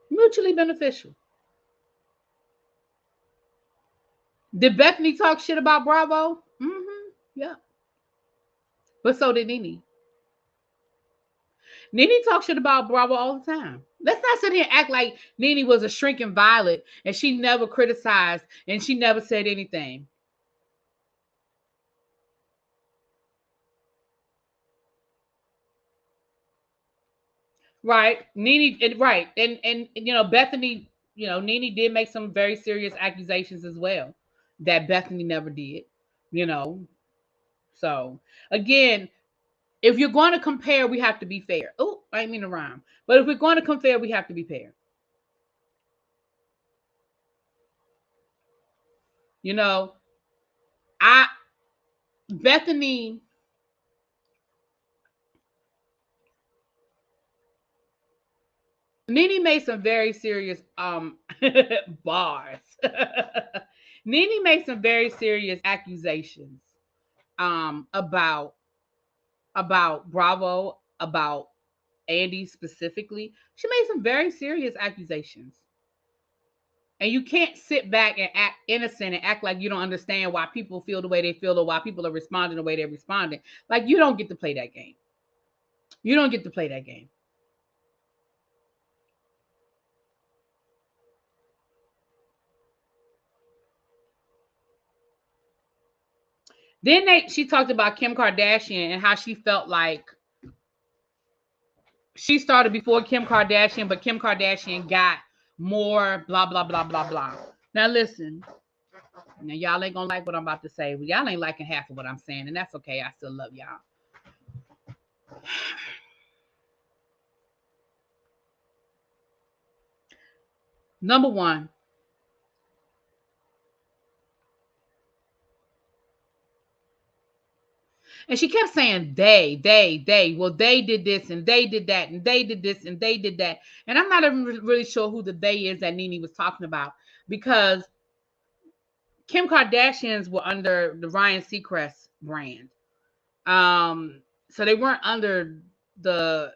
[SPEAKER 1] Mutually beneficial. Did Bethenny talk shit about Bravo? Mm-hmm. Yeah. But so did NeNe. NeNe talks shit about Bravo all the time. Let's not sit here and act like NeNe was a shrinking violet and she never criticized and she never said anything. Right. NeNe, right. And you know, Bethenny, you know, NeNe did make some very serious accusations as well that Bethenny never did, you know. So again, if you're going to compare, we have to be fair. Oh, I didn't mean to rhyme. But if we're going to compare, we have to be fair. You know, Bethenny NeNe made some very serious bars. NeNe made some very serious accusations about Bravo about Andy specifically, she made some very serious accusations. And you can't sit back and act innocent and act like you don't understand why people feel the way they feel or why people are responding the way they're responding. Like, you don't get to play that game. You don't get to play that game. Then she talked about Kim Kardashian and how she felt like she started before Kim Kardashian, but Kim Kardashian got more blah, blah, blah, blah, blah. Now, listen. Now, y'all ain't going to like what I'm about to say. Well, y'all ain't liking half of what I'm saying, and that's okay. I still love y'all. Number one, and she kept saying they. Well, they did this and they did that and they did this and they did that. And I'm not even really sure who the they is that NeNe was talking about, because Kim Kardashians were under the Ryan Seacrest brand. So they weren't under the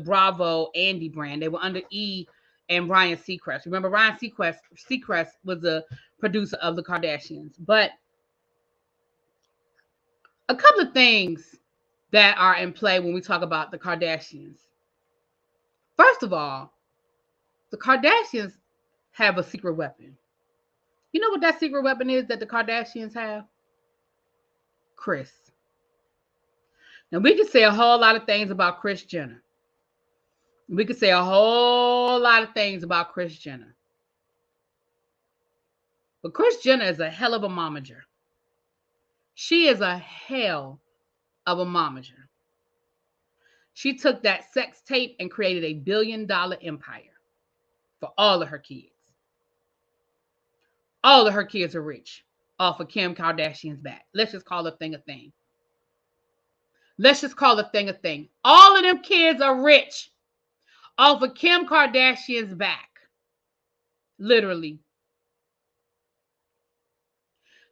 [SPEAKER 1] Bravo Andy brand. They were under E and Ryan Seacrest. Remember, Ryan Seacrest was the producer of the Kardashians. But a couple of things that are in play when we talk about the Kardashians. First of all, the Kardashians have a secret weapon. You know what that secret weapon is that the Kardashians have? Kris. Now, we could say a whole lot of things about Kris Jenner. We could say a whole lot of things about Kris Jenner. But Kris Jenner is a hell of a momager. She is a hell of a momager. She took that sex tape and created a $1 billion empire for all of her kids. All of her kids are rich off of Kim Kardashian's back. Let's just call a thing a thing. Let's just call a thing a thing. All of them kids are rich off of Kim Kardashian's back. Literally.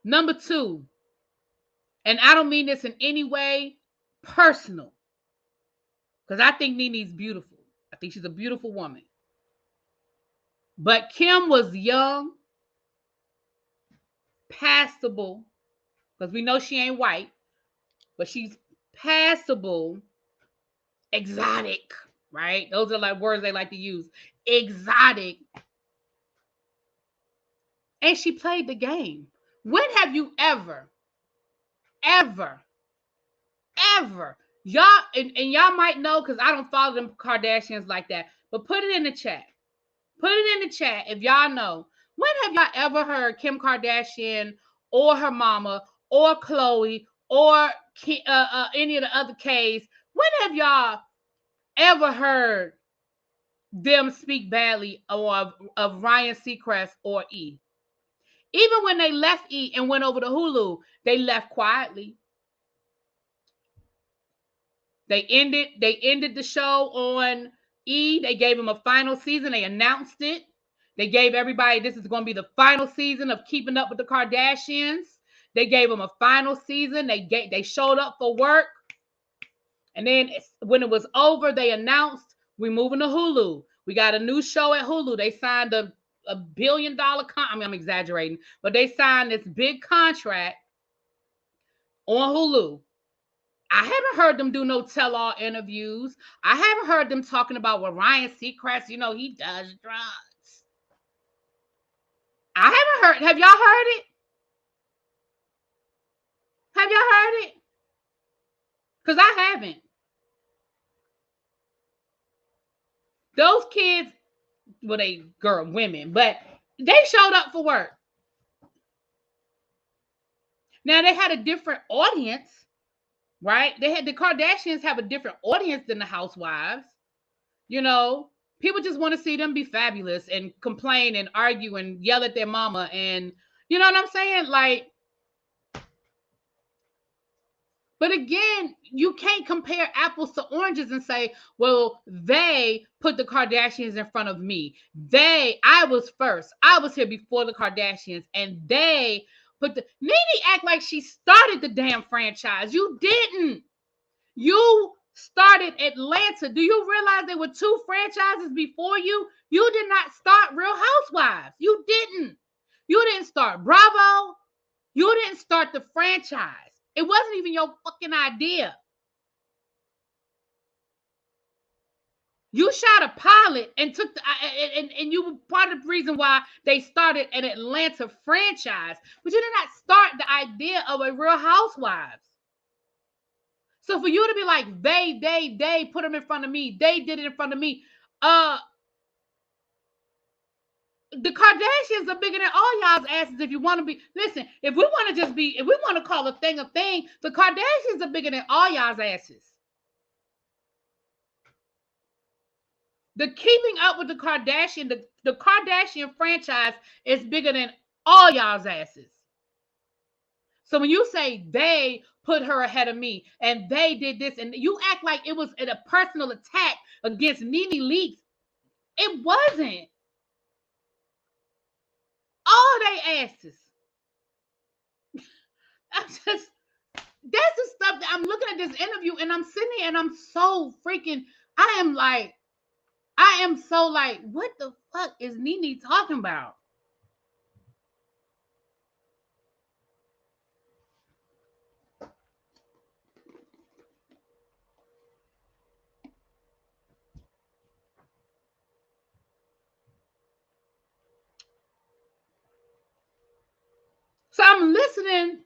[SPEAKER 1] Number two, and I don't mean this in any way personal, because I think NeNe's beautiful. I think she's a beautiful woman. But Kim was young, passable, because we know she ain't white, but she's passable, exotic, right? Those are like words they like to use. Exotic. And she played the game. When have you ever, y'all, and y'all might know because I don't follow them Kardashians like that, but put it in the chat. Put it in the chat if y'all know. When have y'all ever heard Kim Kardashian or her mama or Khloe or any of the other Ks? When have y'all ever heard them speak badly of Ryan Seacrest or E? Even when they left E and went over to Hulu, they left quietly. They ended the show on E. They gave them a final season. They announced it. They gave everybody, this is going to be the final season of Keeping Up with the Kardashians. They gave them a final season. They showed up for work. And then when it was over, they announced, we're moving to Hulu. We got a new show at Hulu. They signed a $1 billion I'm exaggerating, but they signed this big contract on Hulu. I haven't heard them do no tell-all interviews. I haven't heard them talking about what Ryan Seacrest, he does drugs. I haven't heard. Have y'all heard it? Have y'all heard it? Because I haven't. Those kids, well, women, but they showed up for work. Now, they had a different audience, right? The Kardashians have a different audience than the housewives. People just want to see them be fabulous and complain and argue and yell at their mama. And you know what I'm saying? But again, you can't compare apples to oranges and say, well, they put the Kardashians in front of me. I was first. I was here before the Kardashians, and they put NeNe act like she started the damn franchise. You didn't. You started Atlanta. Do you realize there were 2 franchises before you? You did not start Real Housewives. You didn't. You didn't start Bravo. You didn't start the franchise. It wasn't even your fucking idea. You shot a pilot and took the and you were part of the reason why they started an Atlanta franchise, but you did not start the idea of a Real Housewives. So for you to be like they put them in front of me, they did it in front of me. The Kardashians are bigger than all y'all's asses. If you want to be, listen, if we want to call a thing, the Kardashians are bigger than all y'all's asses. The Keeping Up with the Kardashian, the Kardashian franchise is bigger than all y'all's asses. So when you say they put her ahead of me and they did this, and you act like it was a personal attack against NeNe Leakes, it wasn't. All they asses. That's the stuff that I'm looking at this interview and I'm sitting here and I'm so freaking, I am so like, what the fuck is NeNe talking about? So I'm listening,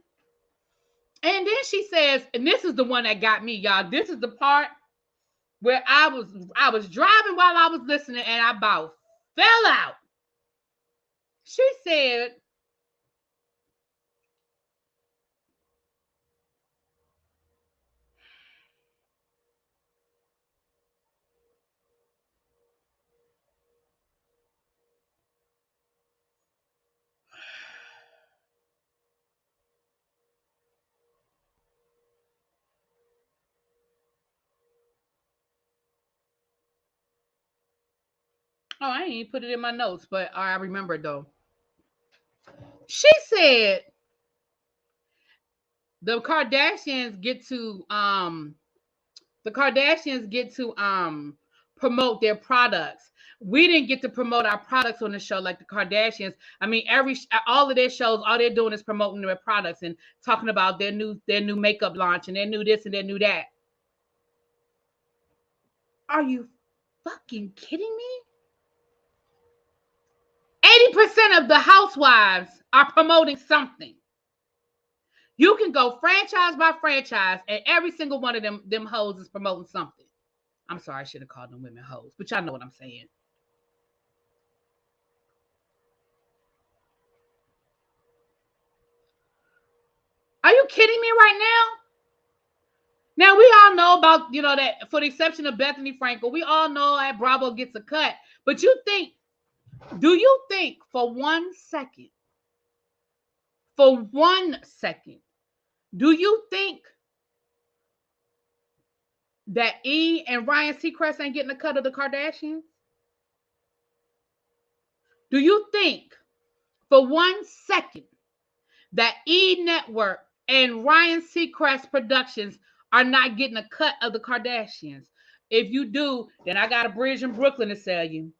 [SPEAKER 1] and then she says, and this is the one that got me, y'all. This is the part where I was driving while I was listening, and I about fell out. She said, oh, I ain't put it in my notes, but I remember it though. She said the Kardashians get to promote their products. We didn't get to promote our products on the show like the Kardashians. I mean, all of their shows, all they're doing is promoting their products and talking about their new makeup launch and their new this and their new that. Are you fucking kidding me? 80% of the housewives are promoting something. You can go franchise by franchise, and every single one of them hoes is promoting something. I'm sorry, I should have called them women hoes, but y'all know what I'm saying. Are you kidding me right now? Now, we all know about, that for the exception of Bethenny Frankel, we all know that Bravo gets a cut. But do you think for 1 second, do you think that E and Ryan Seacrest ain't getting a cut of the Kardashians? Do you think for 1 second that E Network and Ryan Seacrest Productions are not getting a cut of the Kardashians? If you do, then I got a bridge in Brooklyn to sell you.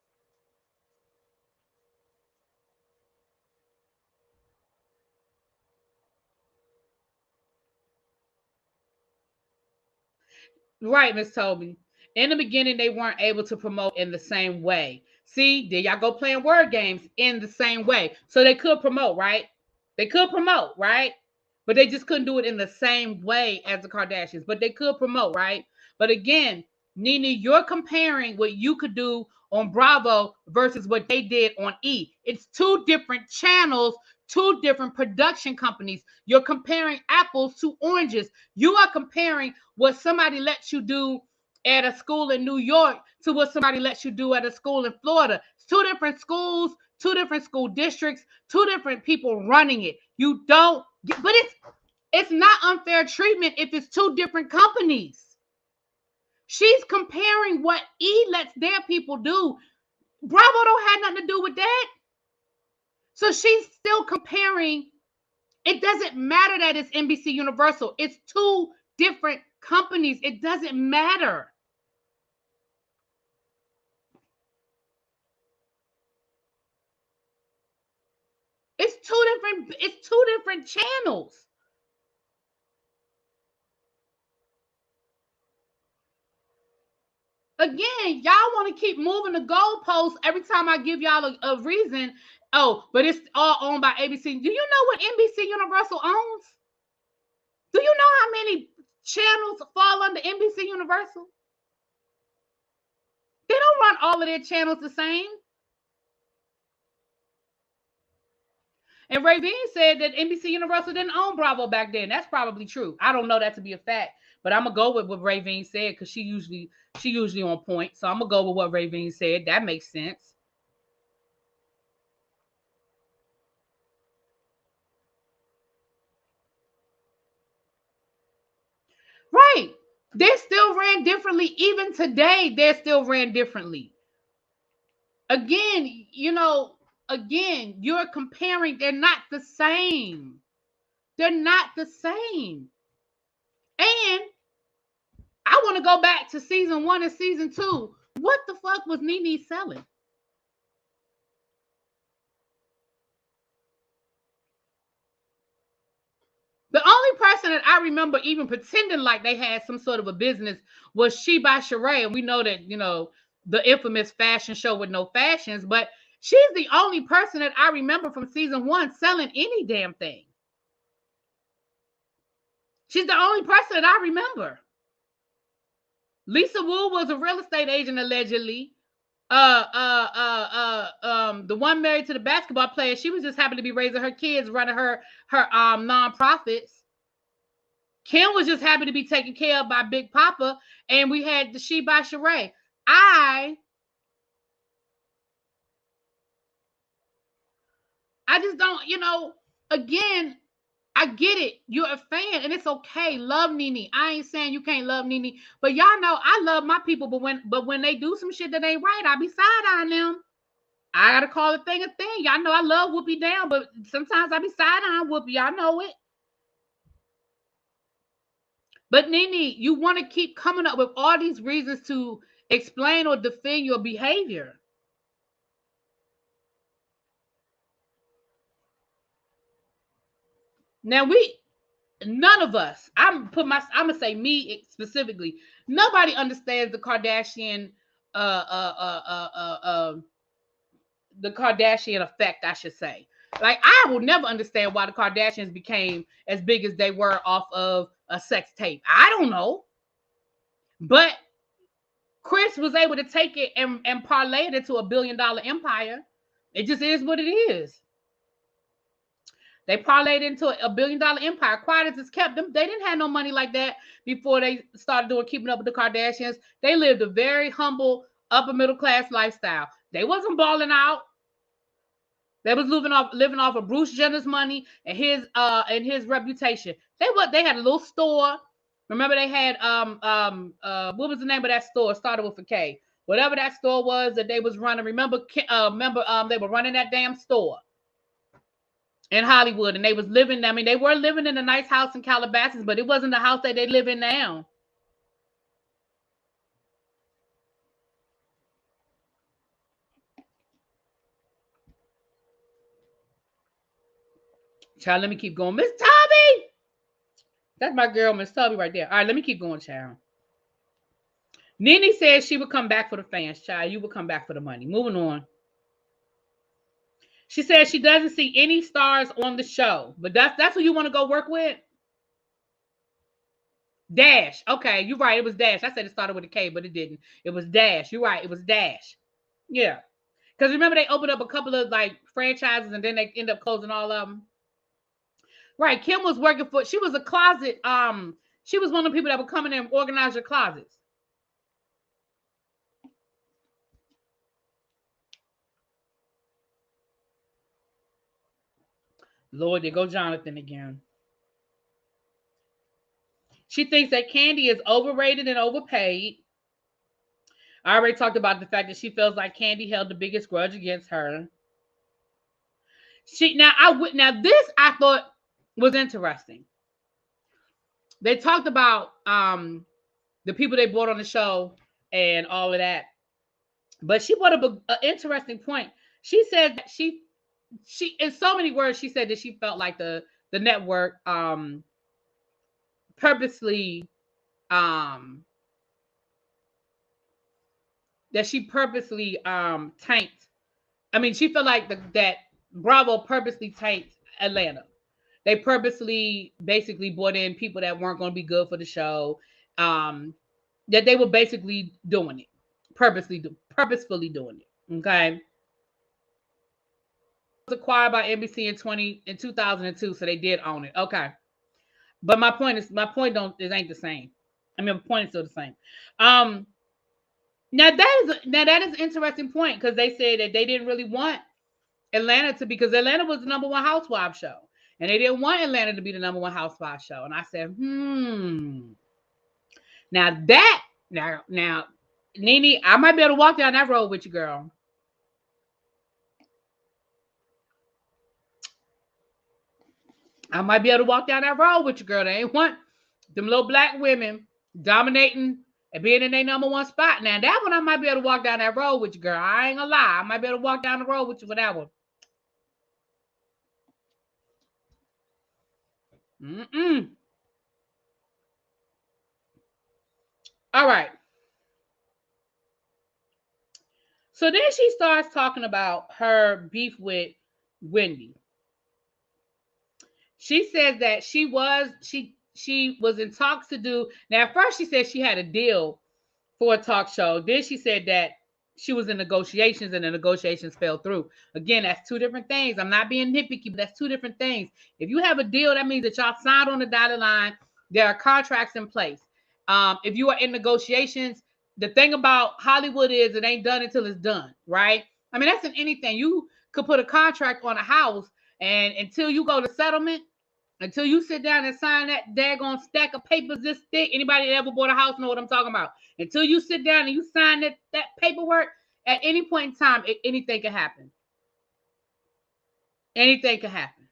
[SPEAKER 1] Right, Miss Toby. In the beginning, they weren't able to promote in the same way. See, there y'all go playing word games in the same way. So they could promote, right? They could promote, right? But they just couldn't do it in the same way as the Kardashians. But they could promote, right? But again, NeNe, you're comparing what you could do on Bravo versus what they did on E. It's 2 different channels, 2 different production companies. You're comparing apples to oranges. You are comparing what somebody lets you do at a school in New York to what somebody lets you do at a school in Florida. It's 2 different schools, 2 different school districts, 2 different people running it. You don't, but it's not unfair treatment if it's 2 different companies. She's comparing what E lets their people do. Bravo don't have nothing to do with that. So she's still comparing. It doesn't matter that it's NBC Universal. It's 2 different companies. It doesn't matter. It's two different channels. Again, y'all want to keep moving the goalposts every time I give y'all a reason. Oh, but it's all owned by ABC. Do you know what NBC Universal owns? Do you know how many channels fall under NBC Universal? They don't run all of their channels the same. And Ravine said that NBC Universal didn't own Bravo back then. That's probably true. I don't know that to be a fact, but I'm gonna go with what Ravine said because she usually on point. So I'm gonna go with what Ravine said. That makes sense. Right. They still ran differently. Even today, they're still ran differently. Again, you're comparing. They're not the same. They're not the same. And I want to go back to season 1 and season 2. What the fuck was NeNe selling? The only person that I remember even pretending like they had some sort of a business was She by Sheree. And we know that, the infamous fashion show with no fashions, but she's the only person that I remember from season 1 selling any damn thing. She's the only person that I remember. Lisa Wu was a real estate agent allegedly. The one married to the basketball player, she was just happy to be raising her kids, running her nonprofits. Kim was just happy to be taken care of by Big Papa, and we had the She by Sheree. I just don't, again, I get it. You're a fan, and it's okay. Love NeNe. I ain't saying you can't love NeNe, but y'all know I love my people. But when they do some shit that ain't right, I be side-eyeing them. I gotta call a thing a thing. Y'all know I love Whoopi down, but sometimes I be side-eyeing Whoopi. Y'all know it. But NeNe, you want to keep coming up with all these reasons to explain or defend your behavior. Now none of us, I'm gonna say me specifically, nobody understands the Kardashian the Kardashian effect, I should say. Like, I will never understand why the Kardashians became as big as they were off of a sex tape. I don't know. But Chris was able to take it and parlay it into $1 billion empire. It just is what it is. They parlayed into $1 billion empire. Quiet as it's kept them. They didn't have no money like that before they started doing Keeping Up with the Kardashians. They lived a very humble, upper middle class lifestyle. They wasn't balling out. They was living off of Bruce Jenner's money and his reputation. They had a little store. Remember they had what was the name of that store? It started with a K. Whatever that store was that they was running. Remember they were running that damn store in Hollywood, and they was living. I mean, they were living in a nice house in Calabasas, but it wasn't the house that they live in now. Child, let me keep going. Miss Tubby! That's my girl, Miss Tubby, right there. All right, let me keep going, child. NeNe says she would come back for the fans, child. You would come back for the money. Moving on. She says she doesn't see any stars on the show, but that's who you want to go work with? Dash. Okay, you're right. It was Dash. I said it started with a K, but it didn't. It was Dash. You're right. It was Dash. Yeah. Because remember, they opened up a couple of like franchises and then they end up closing all of them. Right. Kim was working she was a closet. She was one of the people that would come in and organize your closets. Lord, there go Jonathan again. She thinks that Kandi is overrated and overpaid. I already talked about the fact that she feels like Kandi held the biggest grudge against her. Now this I thought was interesting. they talked about the people they brought on the show and all of that. But she brought up an interesting point. She said that she in so many words she said that she felt like the network purposely um tanked. I mean, she felt like that Bravo purposely tanked Atlanta. They purposely basically brought in people that weren't going to be good for the show. That they were basically doing it, purposefully doing it. Okay. It was acquired by NBC in 2002, so they did own it. Okay. But my point ain't the same. I mean, my point is still the same. Um, now that is an interesting point because they said that they didn't really want Atlanta to because Atlanta was the number one housewife show. And they didn't want Atlanta to be the number one housewife show. And I said, Now that now NeNe, I might be able to walk down that road with you, girl. I might be able to walk down that road with you, girl. They ain't want them little black women dominating and being in their number one spot. Now that one I might be able to walk down that road with you, girl. I ain't gonna lie. I might be able to walk down the road with you for that one. All right. So then she starts talking about her beef with Wendy. She says that she was in talks to do. Now at first she said she had a deal for a talk show. Then she said that she was in negotiations and the negotiations fell through. Again, that's two different things. I'm not being nitpicky, but that's two different things. If you have a deal, that means that y'all signed on the dotted line. There are contracts in place. If you are in negotiations, the thing about Hollywood is it ain't done until it's done, right? I mean, that's in anything. You could put a contract on a house, and until you go to settlement, until you sit down and sign that daggone stack of papers this thick, anybody that ever bought a house know what I'm talking about. Until you sit down and you sign that paperwork, at any point in time, anything can happen. Anything can happen.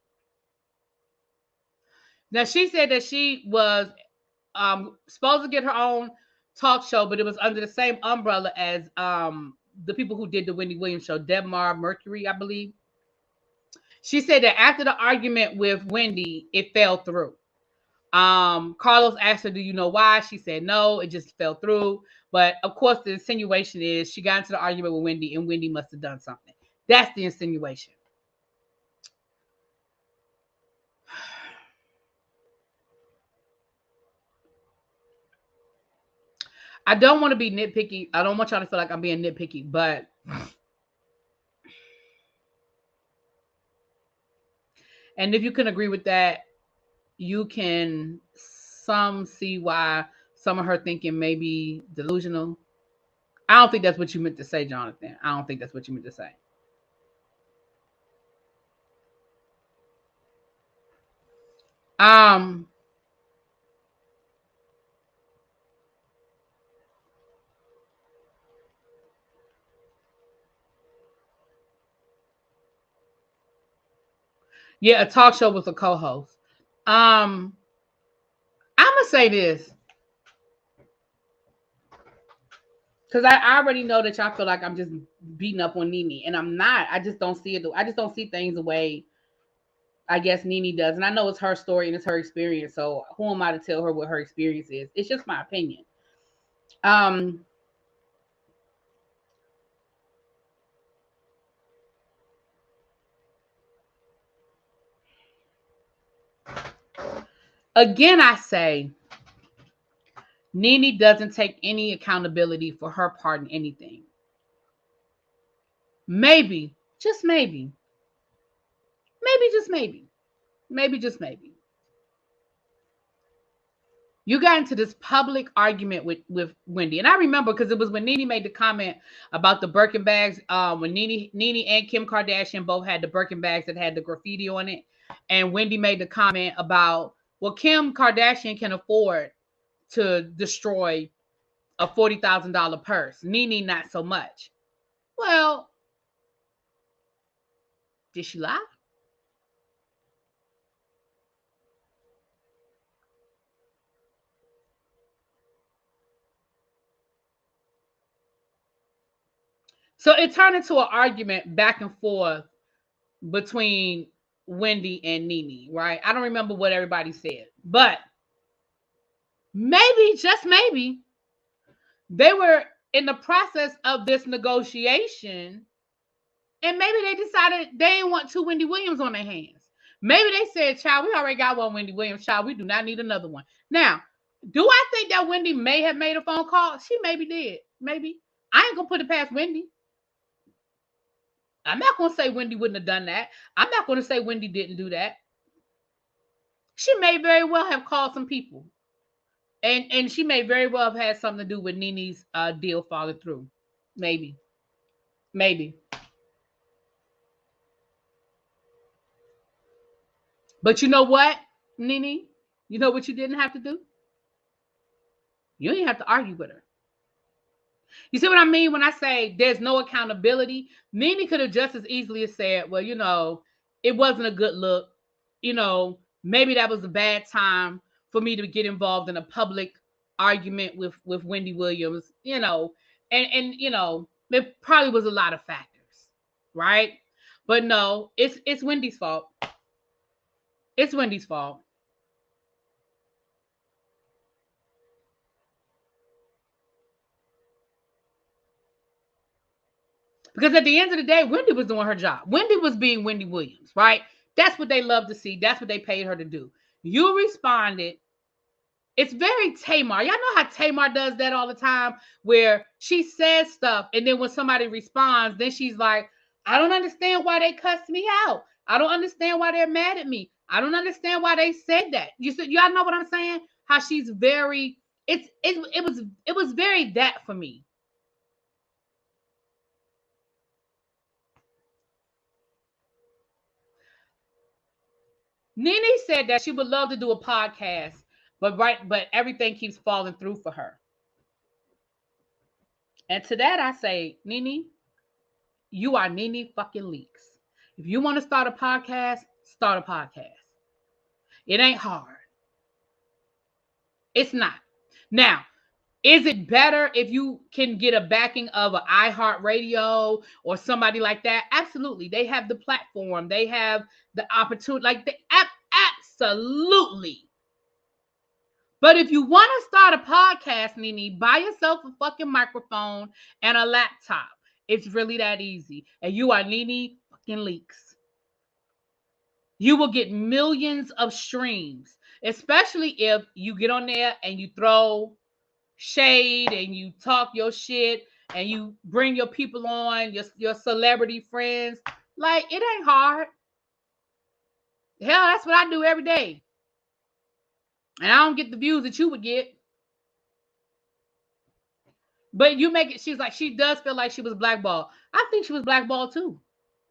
[SPEAKER 1] Now, she said that she was supposed to get her own talk show, but it was under the same umbrella as the people who did the Wendy Williams show, Debmar Mercury, I believe. She said that after the argument with Wendy, it fell through. Carlos asked her, do you know why? She said no, it just fell through. But of course, the insinuation is she got into the argument with Wendy and Wendy must have done something. That's the insinuation. I don't want to be nitpicky. I don't want y'all to feel like I'm being nitpicky, but and if you can agree with that, you can see why some of her thinking may be delusional. I don't think that's what you meant to say, Jonathan. I don't think that's what you meant to say. Yeah, a talk show with a co-host. I'm gonna say this because I already know that y'all feel like I'm just beating up on NeNe, and I'm not. I just don't see it. I just don't see things the way I guess NeNe does, and I know it's her story and it's her experience. So who am I to tell her what her experience is? It's just my opinion. Again, I say NeNe doesn't take any accountability for her part in anything. Maybe, just maybe, just maybe, just maybe. You got into this public argument with Wendy. And I remember because it was when NeNe made the comment about the Birkin bags, when NeNe and Kim Kardashian both had the Birkin bags that had the graffiti on it. And Wendy made the comment about, well, Kim Kardashian can afford to destroy a $40,000 purse. NeNe, not so much. Well, did she lie? So it turned into an argument back and forth between Wendy and NeNe, right? I don't remember what everybody said, but maybe, just maybe, they were in the process of this negotiation, and maybe they decided they didn't want two Wendy Williams on their hands. Maybe they said, child, we already got one Wendy Williams, child, we do not need another one. Now, do I think that Wendy may have made a phone call? She maybe did. Maybe. I ain't gonna put it past Wendy. I'm not gonna say Wendy wouldn't have done that. I'm not gonna say Wendy didn't do that. She may very well have called some people. And she may very well have had something to do with NeNe's deal falling through. Maybe. Maybe. But you know what, NeNe? You know what you didn't have to do? You didn't have to argue with her. You see what I mean when I say there's no accountability? NeNe could have just as easily said, well, you know, it wasn't a good look. You know, maybe that was a bad time for me to get involved in a public argument with Wendy Williams, you know, and you know, there probably was a lot of factors, right? But no, it's Wendy's fault. It's Wendy's fault. Because at the end of the day, Wendy was doing her job. Wendy was being Wendy Williams, right? That's what they love to see. That's what they paid her to do. You responded. It's very Tamar. Y'all know how Tamar does that all the time, where she says stuff, and then when somebody responds, then she's like, I don't understand why they cussed me out. I don't understand why they're mad at me. I don't understand why they said that. Y'all know what I'm saying? How she's very, it was very that for me. NeNe said that she would love to do a podcast, but everything keeps falling through for her. And to that I say, NeNe, you are NeNe fucking Leakes. If you want to start a podcast, start a podcast. It ain't hard. It's not. Now, is it better if you can get a backing of an iHeartRadio or somebody like that? Absolutely. They have the platform. They have the opportunity. Absolutely. But if you want to start a podcast, NeNe, buy yourself a fucking microphone and a laptop. It's really that easy. And you are NeNe fucking Leakes. You will get millions of streams, especially if you get on there and you throw shade and you talk your shit and you bring your people on, your celebrity friends. Like, it ain't hard. Hell, that's what I do every day. And I don't get the views that you would get. But you make it, she's like, she does feel like she was blackballed. I think she was blackballed too.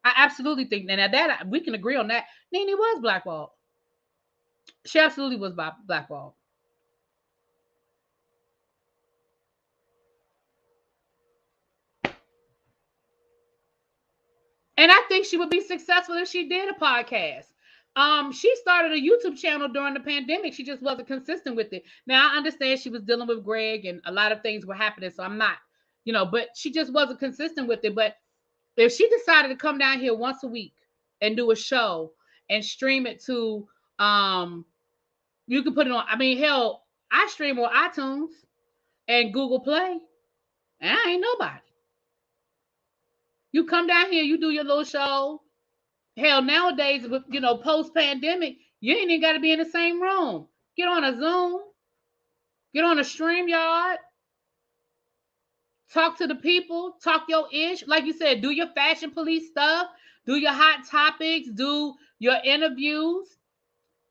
[SPEAKER 1] I absolutely think that we can agree on that. NeNe was blackballed. She absolutely was blackballed. And I think she would be successful if she did a podcast. She started a YouTube channel during the pandemic. She just wasn't consistent with it. Now I understand she was dealing with Greg and a lot of things were happening. So I'm not, but she just wasn't consistent with it. But if she decided to come down here once a week and do a show and stream it to, you can put it on. I mean, hell, I stream on iTunes and Google Play, and I ain't nobody. You come down here, you do your little show. Hell, nowadays, with post pandemic, you ain't even got to be in the same room. Get on a Zoom, get on a StreamYard, talk to the people, talk your ish. Like you said, do your fashion police stuff, do your hot topics, do your interviews.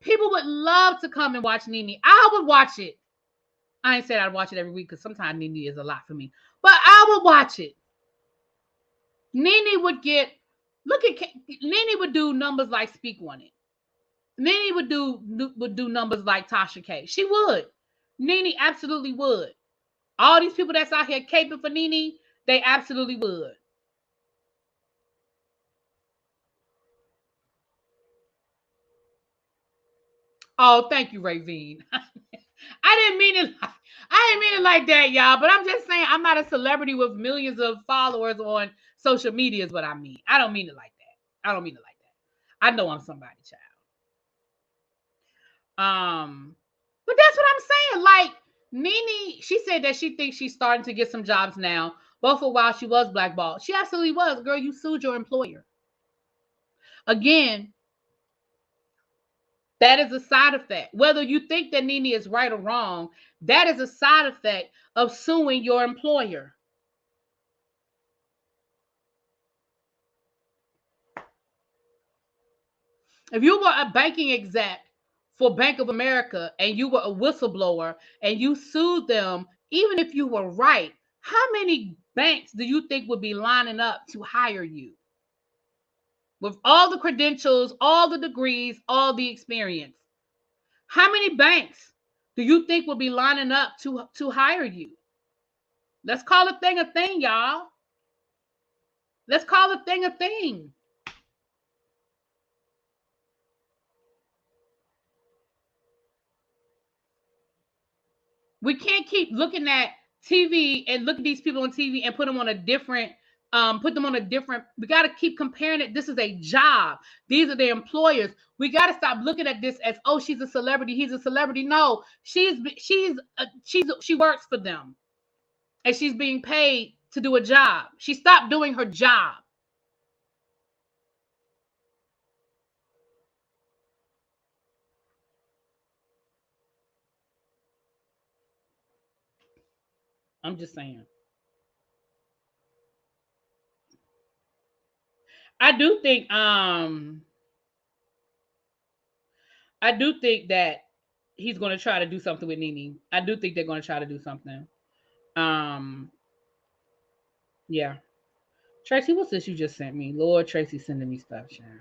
[SPEAKER 1] People would love to come and watch NeNe. I would watch it. I ain't said I'd watch it every week because sometimes NeNe is a lot for me, but I would watch it. NeNe would get, NeNe would do numbers like Speak on It. NeNe would do numbers like Tasha K. She would. NeNe absolutely would. All these people that's out here caping for NeNe, they absolutely would. Oh, thank you, Ravine. I didn't mean it. I didn't mean it like that, y'all. But I'm just saying, I'm not a celebrity with millions of followers on social media. Is what I mean. I don't mean it like that. I don't mean it like that. I know I'm somebody, child. But that's what I'm saying. Like NeNe, she said that she thinks she's starting to get some jobs now. But for a while, she was blackballed. She absolutely was. Girl, you sued your employer. Again, that is a side effect. Whether you think that NeNe is right or wrong, that is a side effect of suing your employer. If you were a banking exec for Bank of America and you were a whistleblower and you sued them, even if you were right, how many banks do you think would be lining up to hire you? With all the credentials, all the degrees, all the experience. How many banks do you think will be lining up to hire you? Let's call a thing, y'all. Let's call a thing. We can't keep looking at TV and look at these people on TV and put them on a different, we got to keep comparing it. This is a job. These are their employers. We got to stop looking at this as, oh, she's a celebrity, he's a celebrity. No, she works for them and she's being paid to do a job. She stopped doing her job. I'm just saying. I do think that he's going to try to do something with NeNe. I do think they're going to try to do something. Yeah. Tracy, what's this you just sent me? Lord, Tracy sending me stuff, Sharon.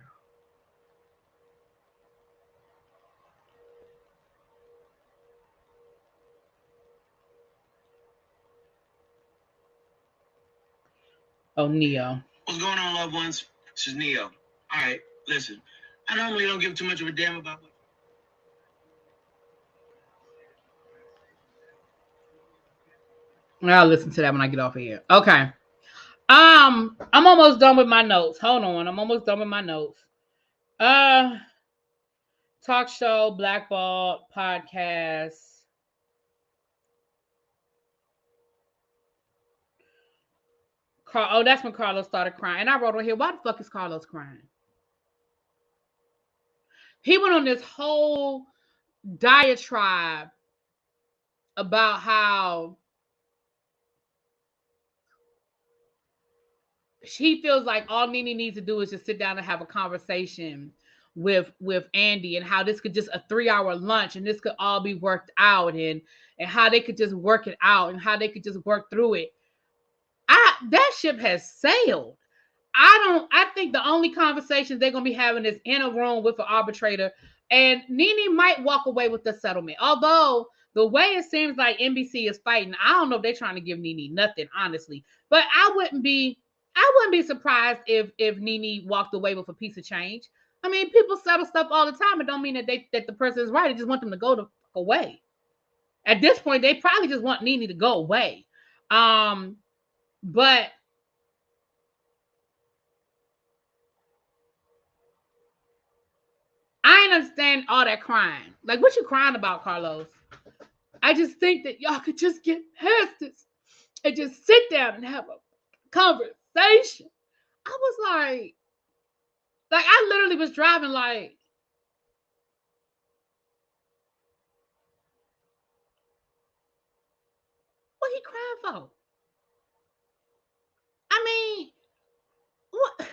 [SPEAKER 1] Oh, Neo.
[SPEAKER 3] What's going on, loved ones? This is Neo. All right, listen. I normally don't give too much of a damn about what.
[SPEAKER 1] I'll listen to that when I get off of here. Okay. I'm almost done with my notes. Hold on. I'm almost done with my notes. Talk show, blackball, podcast. Oh, that's when Carlos started crying. And I wrote on here, why the fuck is Carlos crying? He went on this whole diatribe about how he feels like all NeNe needs to do is just sit down and have a conversation with Andy, and how this could just a 3-hour lunch and this could all be worked out, and how they could just work it out and how they could just work through it. That ship has sailed. I think the only conversations they're gonna be having is in a room with an arbitrator, and NeNe might walk away with the settlement. Although the way it seems like NBC is fighting, I don't know if they're trying to give NeNe nothing, honestly. But I wouldn't be surprised if NeNe walked away with a piece of change. I mean, people settle stuff all the time. It don't mean that the person is right. They just want them to go away. At this point, they probably just want NeNe to go away. But I ain't understand all that crying. Like, what you crying about, Carlos? I just think that y'all could just get past this and just sit down and have a conversation. I was like I literally was driving like, what he crying for? I mean, what?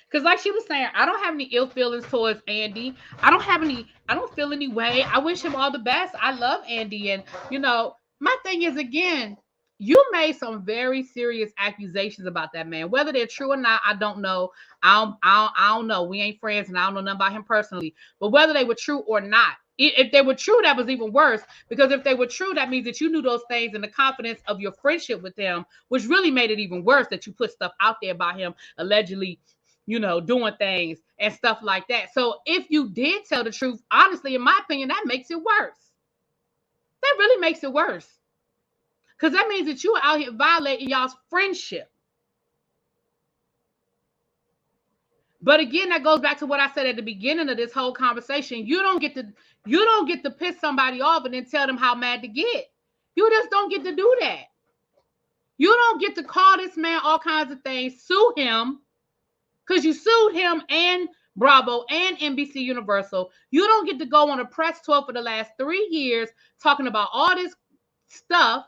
[SPEAKER 1] Because like she was saying, I don't have any ill feelings towards Andy. I don't feel any way. I wish him all the best. I love Andy. And, my thing is, again, you made some very serious accusations about that man. Whether they're true or not, I don't know. I don't know. We ain't friends and I don't know nothing about him personally. But whether they were true or not, if they were true, that was even worse. Because if they were true, that means that you knew those things and the confidence of your friendship with him, which really made it even worse, that you put stuff out there about him allegedly doing things and stuff like that. So if you did tell the truth, honestly, in my opinion, that makes it worse. That really makes it worse. Because that means that you are out here violating y'all's friendship. But again, that goes back to what I said at the beginning of this whole conversation. You don't get to piss somebody off and then tell them how mad to get. You just don't get to do that. You don't get to call this man all kinds of things, sue him, because you sued him and Bravo and NBC Universal. You don't get to go on a press tour for the last 3 years talking about all this stuff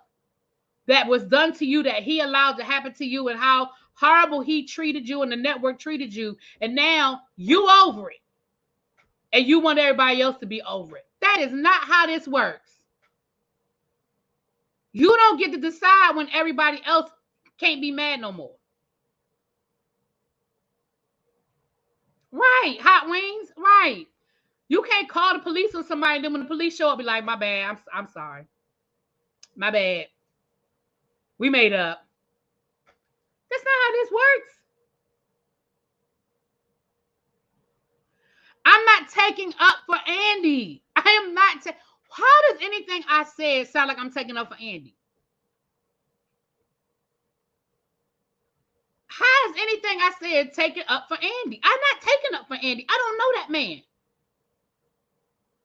[SPEAKER 1] that was done to you, that he allowed to happen to you, and how horrible he treated you and the network treated you. And now you over it. And you want everybody else to be over it. That is not how this works. You don't get to decide when everybody else can't be mad no more. Right. Hot wings. Right. You can't call the police on somebody and then when the police show up, be like, my bad. I'm sorry. My bad. We made up. That's not how this works. I'm not taking up for Andy. I am not. How does anything I said sound like I'm taking up for Andy? How is anything I said taking up for Andy? I'm not taking up for Andy. I don't know that man.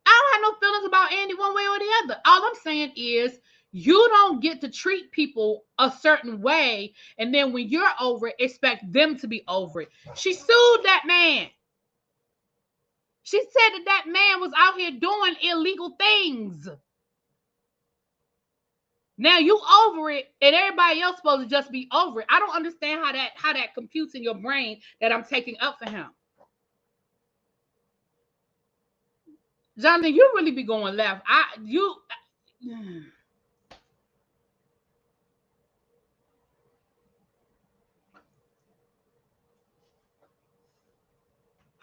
[SPEAKER 1] I don't have no feelings about Andy one way or the other. All I'm saying is you don't get to treat people a certain way, and then when you're over it, expect them to be over it. She sued that man. She said that man was out here doing illegal things. Now you over it, and everybody else supposed to just be over it. I don't understand how that computes in your brain that I'm taking up for him. Jonathan, you really be going left.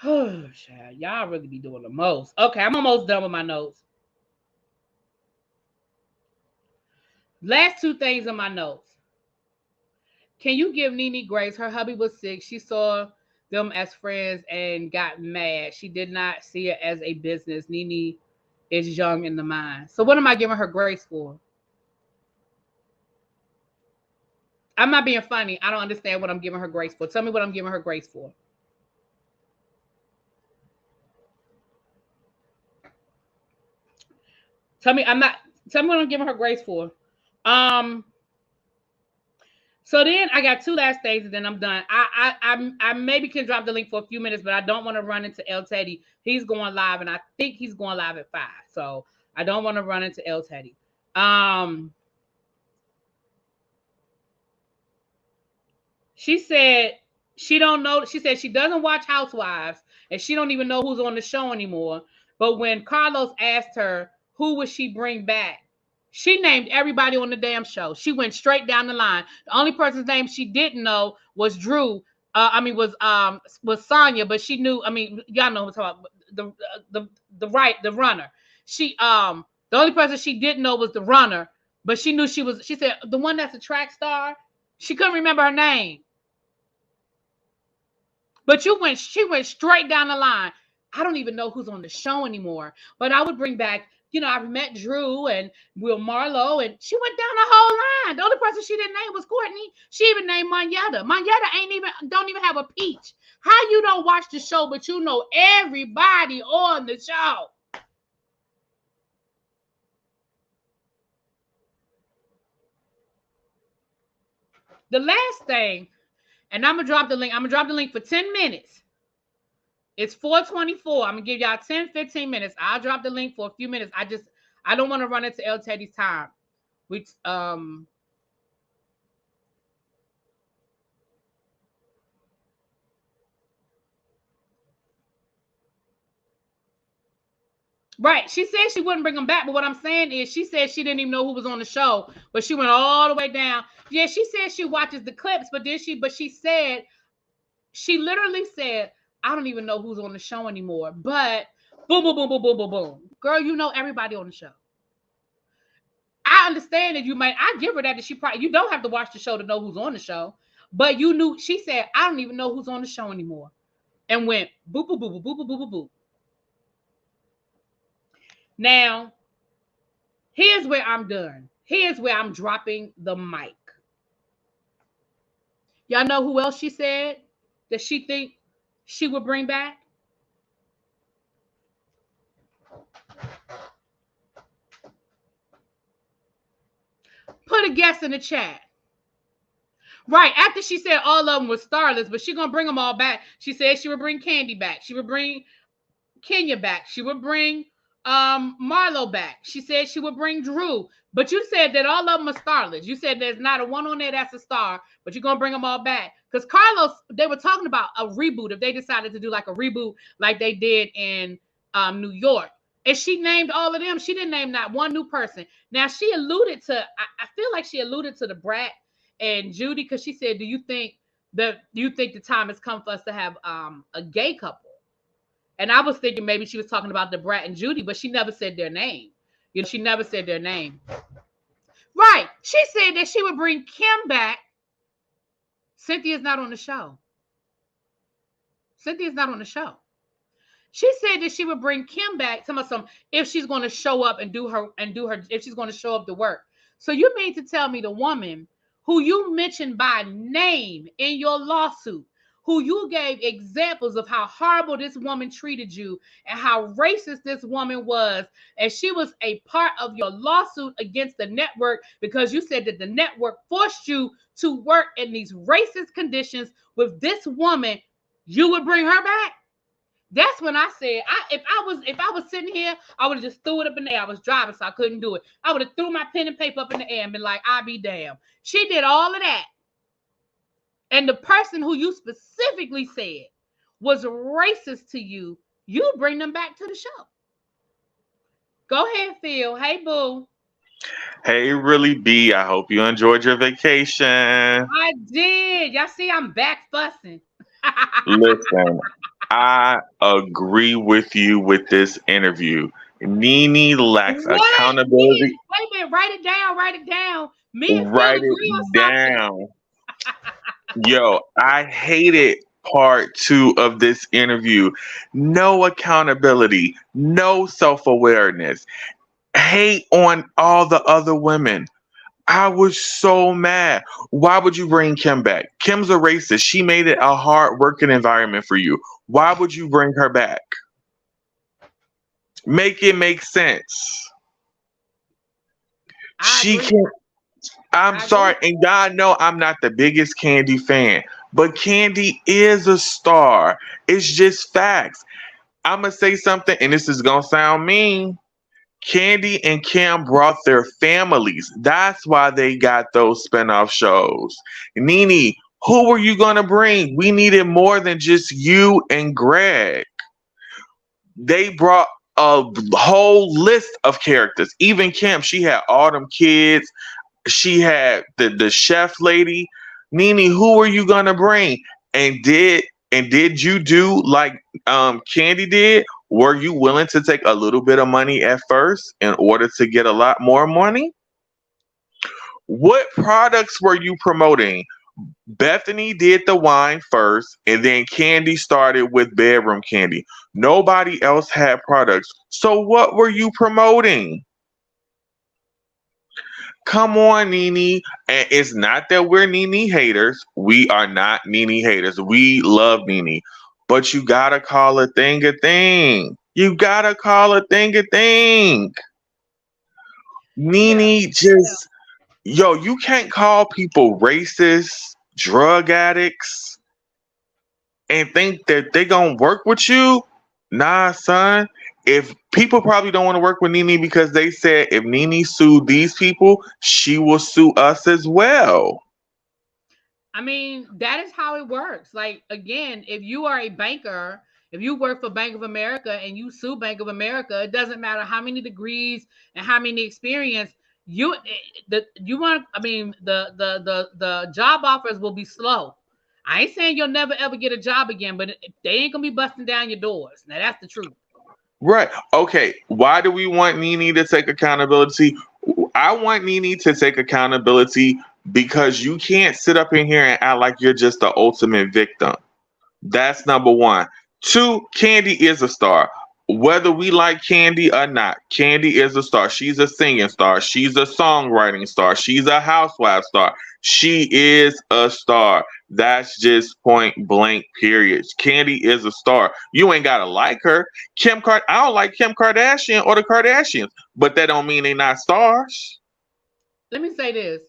[SPEAKER 1] Oh, child, y'all really be doing the most. Okay, I'm almost done with my notes. Last 2 things in my notes. Can you give NeNe grace? Her hubby was sick. She saw them as friends and got mad. She did not see it as a business. NeNe is young in the mind. So what am I giving her grace for? I'm not being funny. I don't understand what I'm giving her grace for. Tell me what I'm giving her grace for. Tell me what I'm giving her grace for. So then I got 2 last things and then I'm done. I maybe can drop the link for a few minutes, but I don't want to run into El Teddy. He's going live and I think he's going live at 5. So I don't want to run into El Teddy. She said she don't know. She said she doesn't watch Housewives and she don't even know who's on the show anymore. But when Carlos asked her, who would she bring back? She named everybody on the damn show. She went straight down the line. The only person's name she didn't know was Drew. Was Sonya, but she knew. I mean, y'all know what I'm talking about. The runner. She the only person she didn't know was the runner, but she knew she was. She said the one that's a track star. She couldn't remember her name. But she went straight down the line. I don't even know who's on the show anymore. But I would bring back. I've met Drew and Will Marlowe, and she went down the whole line. The only person she didn't name was Courtney. She even named Monyetta. Monyetta don't even have a peach. How you don't watch the show, but you know everybody on the show? The last thing, and I'm gonna drop the link. I'm gonna drop the link for 10 minutes. It's 4:24. I'm gonna give y'all 10, 15 minutes. I'll drop the link for a few minutes. I don't want to run into El Teddy's time. Right. She said she wouldn't bring him back, but what I'm saying is she said she didn't even know who was on the show, but she went all the way down. Yeah, she said she watches the clips, but she said, she literally said, I don't even know who's on the show anymore. But boom, boom, boom, boom, boom, boom, boom. Girl, you know everybody on the show. I understand that I give her that she probably, you don't have to watch the show to know who's on the show. But you knew, she said, I don't even know who's on the show anymore. And went boop, boop, boop, boop, boop, boop, boop, boop. Now, here's where I'm done. Here's where I'm dropping the mic. Y'all know who else she said that she think she would bring back? Put a guess in the chat. Right, after she said all of them were starlets, but she gonna bring them all back. She said she would bring Candy back. She would bring Kenya back. She would bring Marlo back. She said she would bring Drew. But you said that all of them are starlets. You said there's not a one on there that's a star, but you're gonna bring them all back. Because Carlos, they were talking about a reboot if they decided to do like a reboot like they did in New York. And she named all of them. She didn't name not one new person. Now she alluded to, I feel like she alluded to the Brat and Judy, because she said, do you think the time has come for us to have a gay couple? And I was thinking maybe she was talking about the Brat and Judy, but she never said their name. You know, she never said their name. Right. She said that she would bring Kim back. Cynthia's not on the show. Cynthia's not on the show. She said that she would bring Kim back. Tell me some, if she's going to show up and do her, if she's going to show up to work. So you mean to tell me the woman who you mentioned by name in your lawsuit, who you gave examples of how horrible this woman treated you and how racist this woman was, and she was a part of your lawsuit against the network because you said that the network forced you to work in these racist conditions with this woman, you would bring her back? That's when I said, if I was sitting here, I would have just threw it up in the air. I was driving, so I couldn't do it. I would have threw my pen and paper up in the air and been like, I'll be damned. She did all of that. And the person who you specifically said was racist to you, you bring them back to the show. Go ahead, Phil. Hey, boo.
[SPEAKER 4] Hey, Really B. I hope you enjoyed your vacation.
[SPEAKER 1] I did. Y'all see, I'm back fussing.
[SPEAKER 4] Listen, I agree with you with this interview. NeNe lacks accountability.
[SPEAKER 1] Wait a minute. Write it down. Write it down. Me and
[SPEAKER 4] Write
[SPEAKER 1] Phil agree
[SPEAKER 4] it
[SPEAKER 1] on
[SPEAKER 4] down. Yo, I hated part 2 of this interview. No accountability, no self-awareness, hate on all the other women. I was so mad. Why would you bring Kim back? Kim's a racist. She made it a hard working environment for you. Why would you bring her back? Make it make sense. She can't. I'm sorry, and God know I'm not the biggest Candy fan, but Candy is a star. It's just facts. I'm going to say something, and this is going to sound mean. Candy and Kim brought their families. That's why they got those spinoff shows. NeNe, who were you going to bring? We needed more than just you and Greg. They brought a whole list of characters. Even Kim, she had all them kids. She had the chef lady. NeNe, who are you gonna bring? And did you do like Candy did? Were you willing to take a little bit of money at first in order to get a lot more money? What products were you promoting? Bethenny did the wine first, and then Candy started with bedroom candy. Nobody else had products. So what were you promoting? Come on, NeNe. And it's not that we're NeNe haters. We are not NeNe haters. We love NeNe. But you gotta call a thing a thing. You gotta call a thing a thing. NeNe just, yo, you can't call people racist, drug addicts, and think that they gonna work with you. Nah, son. If people probably don't want to work with NeNe because they said if NeNe sued these people, she will sue us as well.
[SPEAKER 1] I mean, that is how it works. Like, again, if you are a banker, if you work for Bank of America and you sue Bank of America, it doesn't matter how many degrees and how many experience the job offers will be slow. I ain't saying you'll never ever get a job again, but they ain't gonna be busting down your doors. Now that's the truth.
[SPEAKER 4] Right. Okay. Why do we want NeNe to take accountability? I want NeNe to take accountability because you can't sit up in here and act like you're just the ultimate victim. That's number one. Two, Kandi is a star. Whether we like Kandi or not, Kandi is a star. She's a singing star. She's a songwriting star. She's a housewife star. She is a star. That's just point blank, period. Kandi is a star. You ain't gotta like her. I don't like Kim Kardashian or the Kardashians, but that don't mean they not stars.
[SPEAKER 1] Let me say this,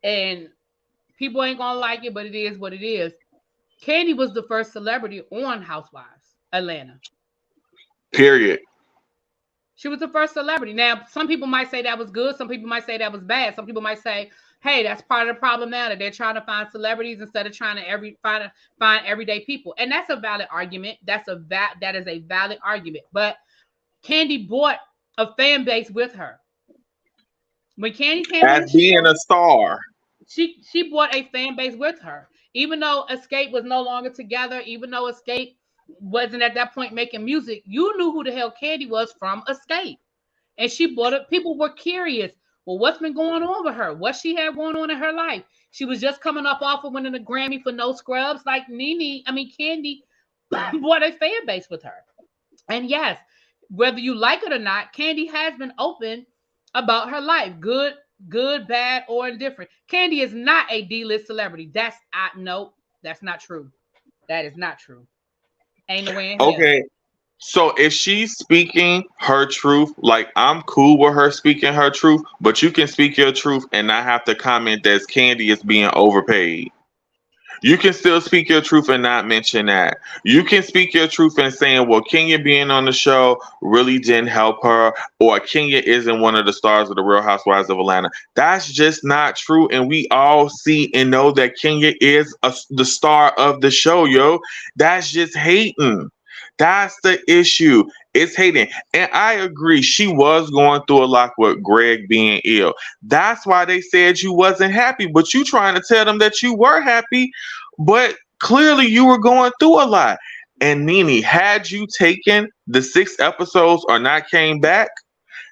[SPEAKER 1] and people ain't gonna like it, but it is what it is. Kandi was the first celebrity on Housewives Atlanta.
[SPEAKER 4] Period.
[SPEAKER 1] She was the first celebrity. Now, some people might say that was good. Some people might say that was bad. Some people might say, hey, that's part of the problem now, that they're trying to find celebrities instead of trying to find everyday people. And that's a valid argument. That is a valid argument. But Kandi bought a fan base with her. When Kandi came
[SPEAKER 4] as being a star,
[SPEAKER 1] she bought a fan base with her. Even though Escape was no longer together, even though Escape wasn't at that point making music, you knew who the hell Kandi was from Escape. And she bought it. People were curious. Well, what's been going on with her? What she had going on in her life? She was just coming off of winning a Grammy for No Scrubs. Like Kandi bought a fan base with her. And yes, whether you like it or not, Kandi has been open about her life. Good, bad, or indifferent. Kandi is not a D-list celebrity. That's not true. That is not true. Ain't no way in hell.
[SPEAKER 4] Okay. So if she's speaking her truth, like I'm cool with her speaking her truth, but you can speak your truth and not have to comment that Kandi is being overpaid. You can still speak your truth and not mention that. You can speak your truth and saying, well, Kenya being on the show really didn't help her, or Kenya isn't one of the stars of the Real Housewives of Atlanta. That's just not true. And we all see and know that Kenya is the star of the show, yo. That's just hating. That's the issue. It's hating. And I agree, she was going through a lot with Greg being ill. That's why they said you wasn't happy, but you trying to tell them that you were happy, but clearly you were going through a lot. And NeNe, had you taken the 6 episodes or not came back,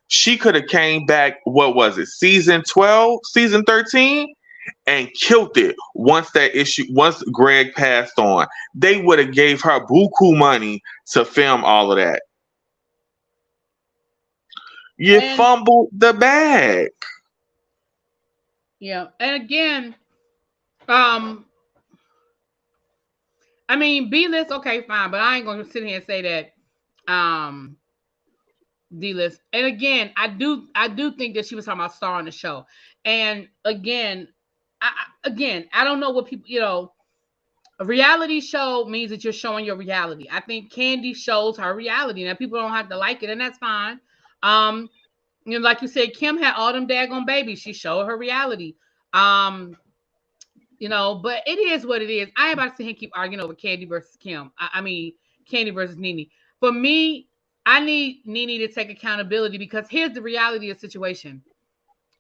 [SPEAKER 4] she could have came back, what was it, season 12, season 13? And killed it once Greg passed on. They would have gave her buku money to film all of that. You fumbled the bag.
[SPEAKER 1] Yeah. And again, B-list, okay, fine, but I ain't gonna sit here and say that D-list. And again, I do think that she was talking about star on the show. And again, I don't know what people, a reality show means that you're showing your reality. I think Kandi shows her reality. Now, people don't have to like it, and that's fine. Like you said, Kim had all them daggone babies. She showed her reality. But it is what it is. I ain't about to sit here and keep arguing over Kandi versus Kim. Kandi versus NeNe. For me, I need NeNe to take accountability, because here's the reality of the situation.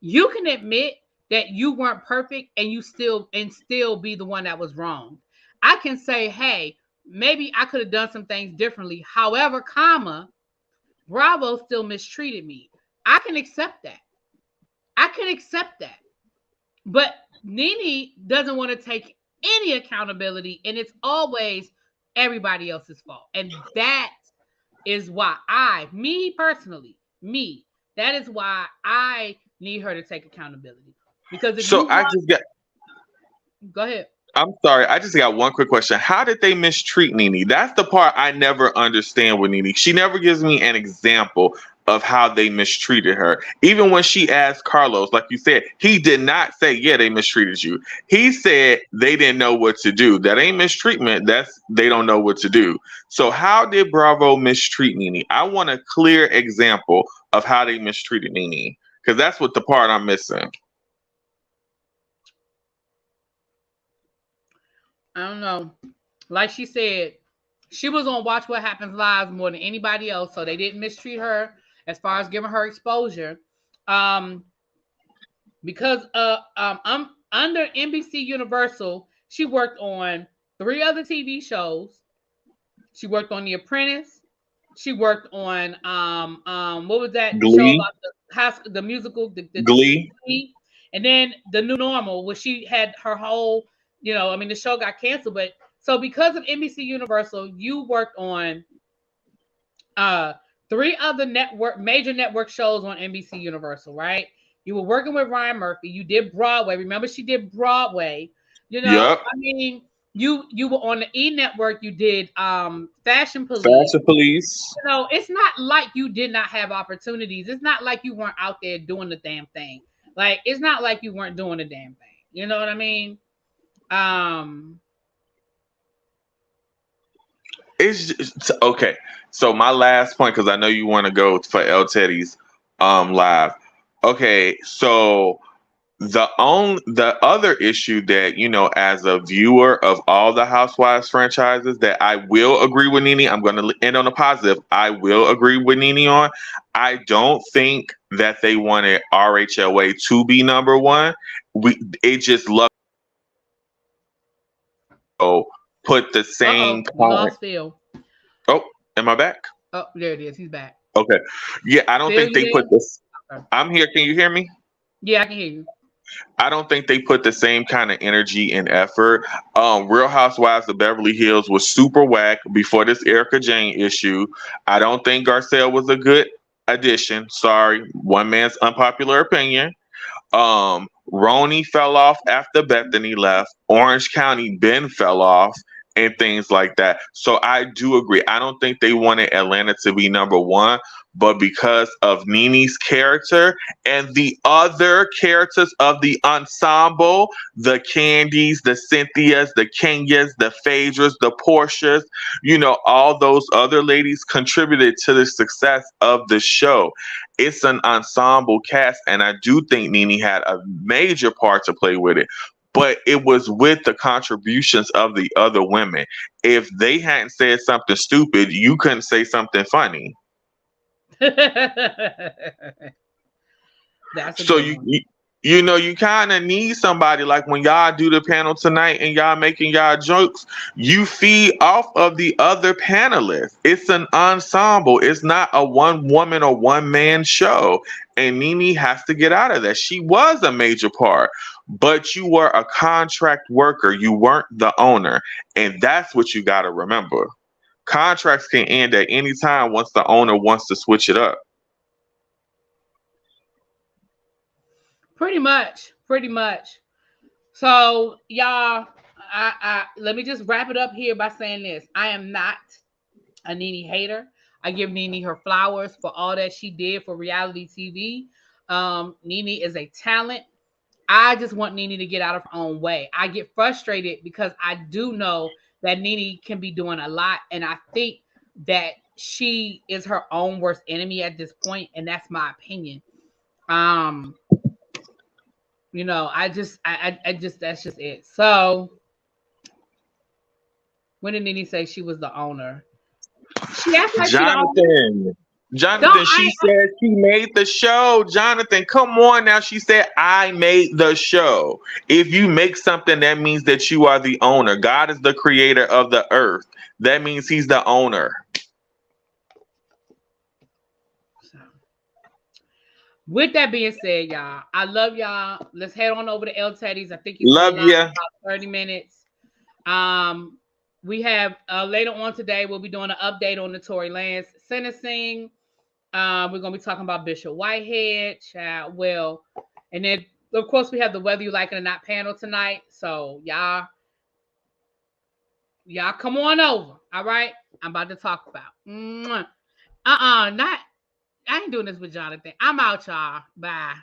[SPEAKER 1] You can admit that you weren't perfect and still be the one that was wrong. I can say, hey, maybe I could have done some things differently. However, Bravo still mistreated me. I can accept that. But NeNe doesn't want to take any accountability, and it's always everybody else's fault. And that is why that is why I need her to take accountability. Because go ahead.
[SPEAKER 4] I'm sorry, I just got one quick question. How did they mistreat NeNe? That's the part I never understand with NeNe. She never gives me an example of how they mistreated her. Even when she asked Carlos, like you said, he did not say, yeah, they mistreated you. He said they didn't know what to do. That ain't mistreatment. That's they don't know what to do. So how did Bravo mistreat NeNe? I want a clear example of how they mistreated NeNe, because that's what the part I'm missing.
[SPEAKER 1] I don't know. Like she said, she was on Watch What Happens Live more than anybody else, so they didn't mistreat her as far as giving her exposure. Because I'm under NBC Universal, she worked on 3 other TV shows. She worked on The Apprentice. She worked on what was that
[SPEAKER 4] Glee.
[SPEAKER 1] show about the musical?
[SPEAKER 4] Glee.
[SPEAKER 1] And then the new normal, where she had her whole, I mean, the show got canceled, but so because of NBC Universal, you worked on 3 other major network shows on NBC Universal, right? You were working with Ryan Murphy. You did Broadway. Remember, she did Broadway.
[SPEAKER 4] Yep.
[SPEAKER 1] I mean, you were on the E Network. You did Fashion Police.
[SPEAKER 4] Fashion Police.
[SPEAKER 1] It's not like you did not have opportunities. It's not like you weren't out there doing the damn thing. Like, it's not like you weren't doing the damn thing. You know what I mean?
[SPEAKER 4] It's just, okay. So my last point, because I know you want to go for El Teddy's live. Okay, so the other issue that, as a viewer of all the Housewives franchises, that I will agree with NeNe. I'm going to end on a positive. I will agree with NeNe on. I don't think that they wanted RHOA to be number one. It just love put the same.
[SPEAKER 1] Lost Phil.
[SPEAKER 4] Oh, am I back?
[SPEAKER 1] Oh, there it is. He's back.
[SPEAKER 4] Okay. Yeah, I don't think they put this.
[SPEAKER 1] Okay.
[SPEAKER 4] I'm here. Can you hear me?
[SPEAKER 1] Yeah, I can hear you.
[SPEAKER 4] I don't think they put the same kind of energy and effort. Real Housewives of Beverly Hills was super whack before this Erica Jane issue. I don't think Garcelle was a good addition. Sorry, one man's unpopular opinion. Roni fell off after Bethenny left. Orange County Ben fell off, and things like that. So I do agree. I don't think they wanted Atlanta to be number one, but because of NeNe's character and the other characters of the ensemble, the Candys, the Cynthias, the Kenyas, the Phaedras, the Portias, all those other ladies contributed to the success of the show. It's an ensemble cast, and I do think NeNe had a major part to play with it. But it was with the contributions of the other women. If they hadn't said something stupid, you couldn't say something funny. So you kind of need somebody, like when y'all do the panel tonight and y'all making y'all jokes, you feed off of the other panelists. It's an ensemble. It's not a one woman or one man show. And NeNe has to get out of that. She was a major part, but you were a contract worker. You weren't the owner. And that's what you got to remember. Contracts can end at any time once the owner wants to switch it up.
[SPEAKER 1] Pretty much. So, y'all, I let me just wrap it up here by saying this. I am not a NeNe hater. I give NeNe her flowers for all that she did for reality TV. NeNe is a talent. I just want NeNe to get out of her own way. I get frustrated because I do know that NeNe can be doing a lot, and I think that she is her own worst enemy at this point, and that's my opinion. I just that's just it. So when did NeNe say she was the owner? She asked like
[SPEAKER 4] Jonathan, she said she made the show. Jonathan, come on now. She said, I made the show. If you make something, that means that you are the owner. God is the creator of the earth. That means he's the owner.
[SPEAKER 1] So, with that being said, y'all, I love y'all. Let's head on over to El Teddy's. I think you
[SPEAKER 4] love you.
[SPEAKER 1] About 30 minutes. We have later on today, we'll be doing an update on the Tory Lanez sentencing. We're going to be talking about Bishop Whitehead, and then, of course, we have the Whether You Like It or Not panel tonight. So, y'all come on over, all right? I'm about to talk about. I ain't doing this with Jonathan. I'm out, y'all. Bye.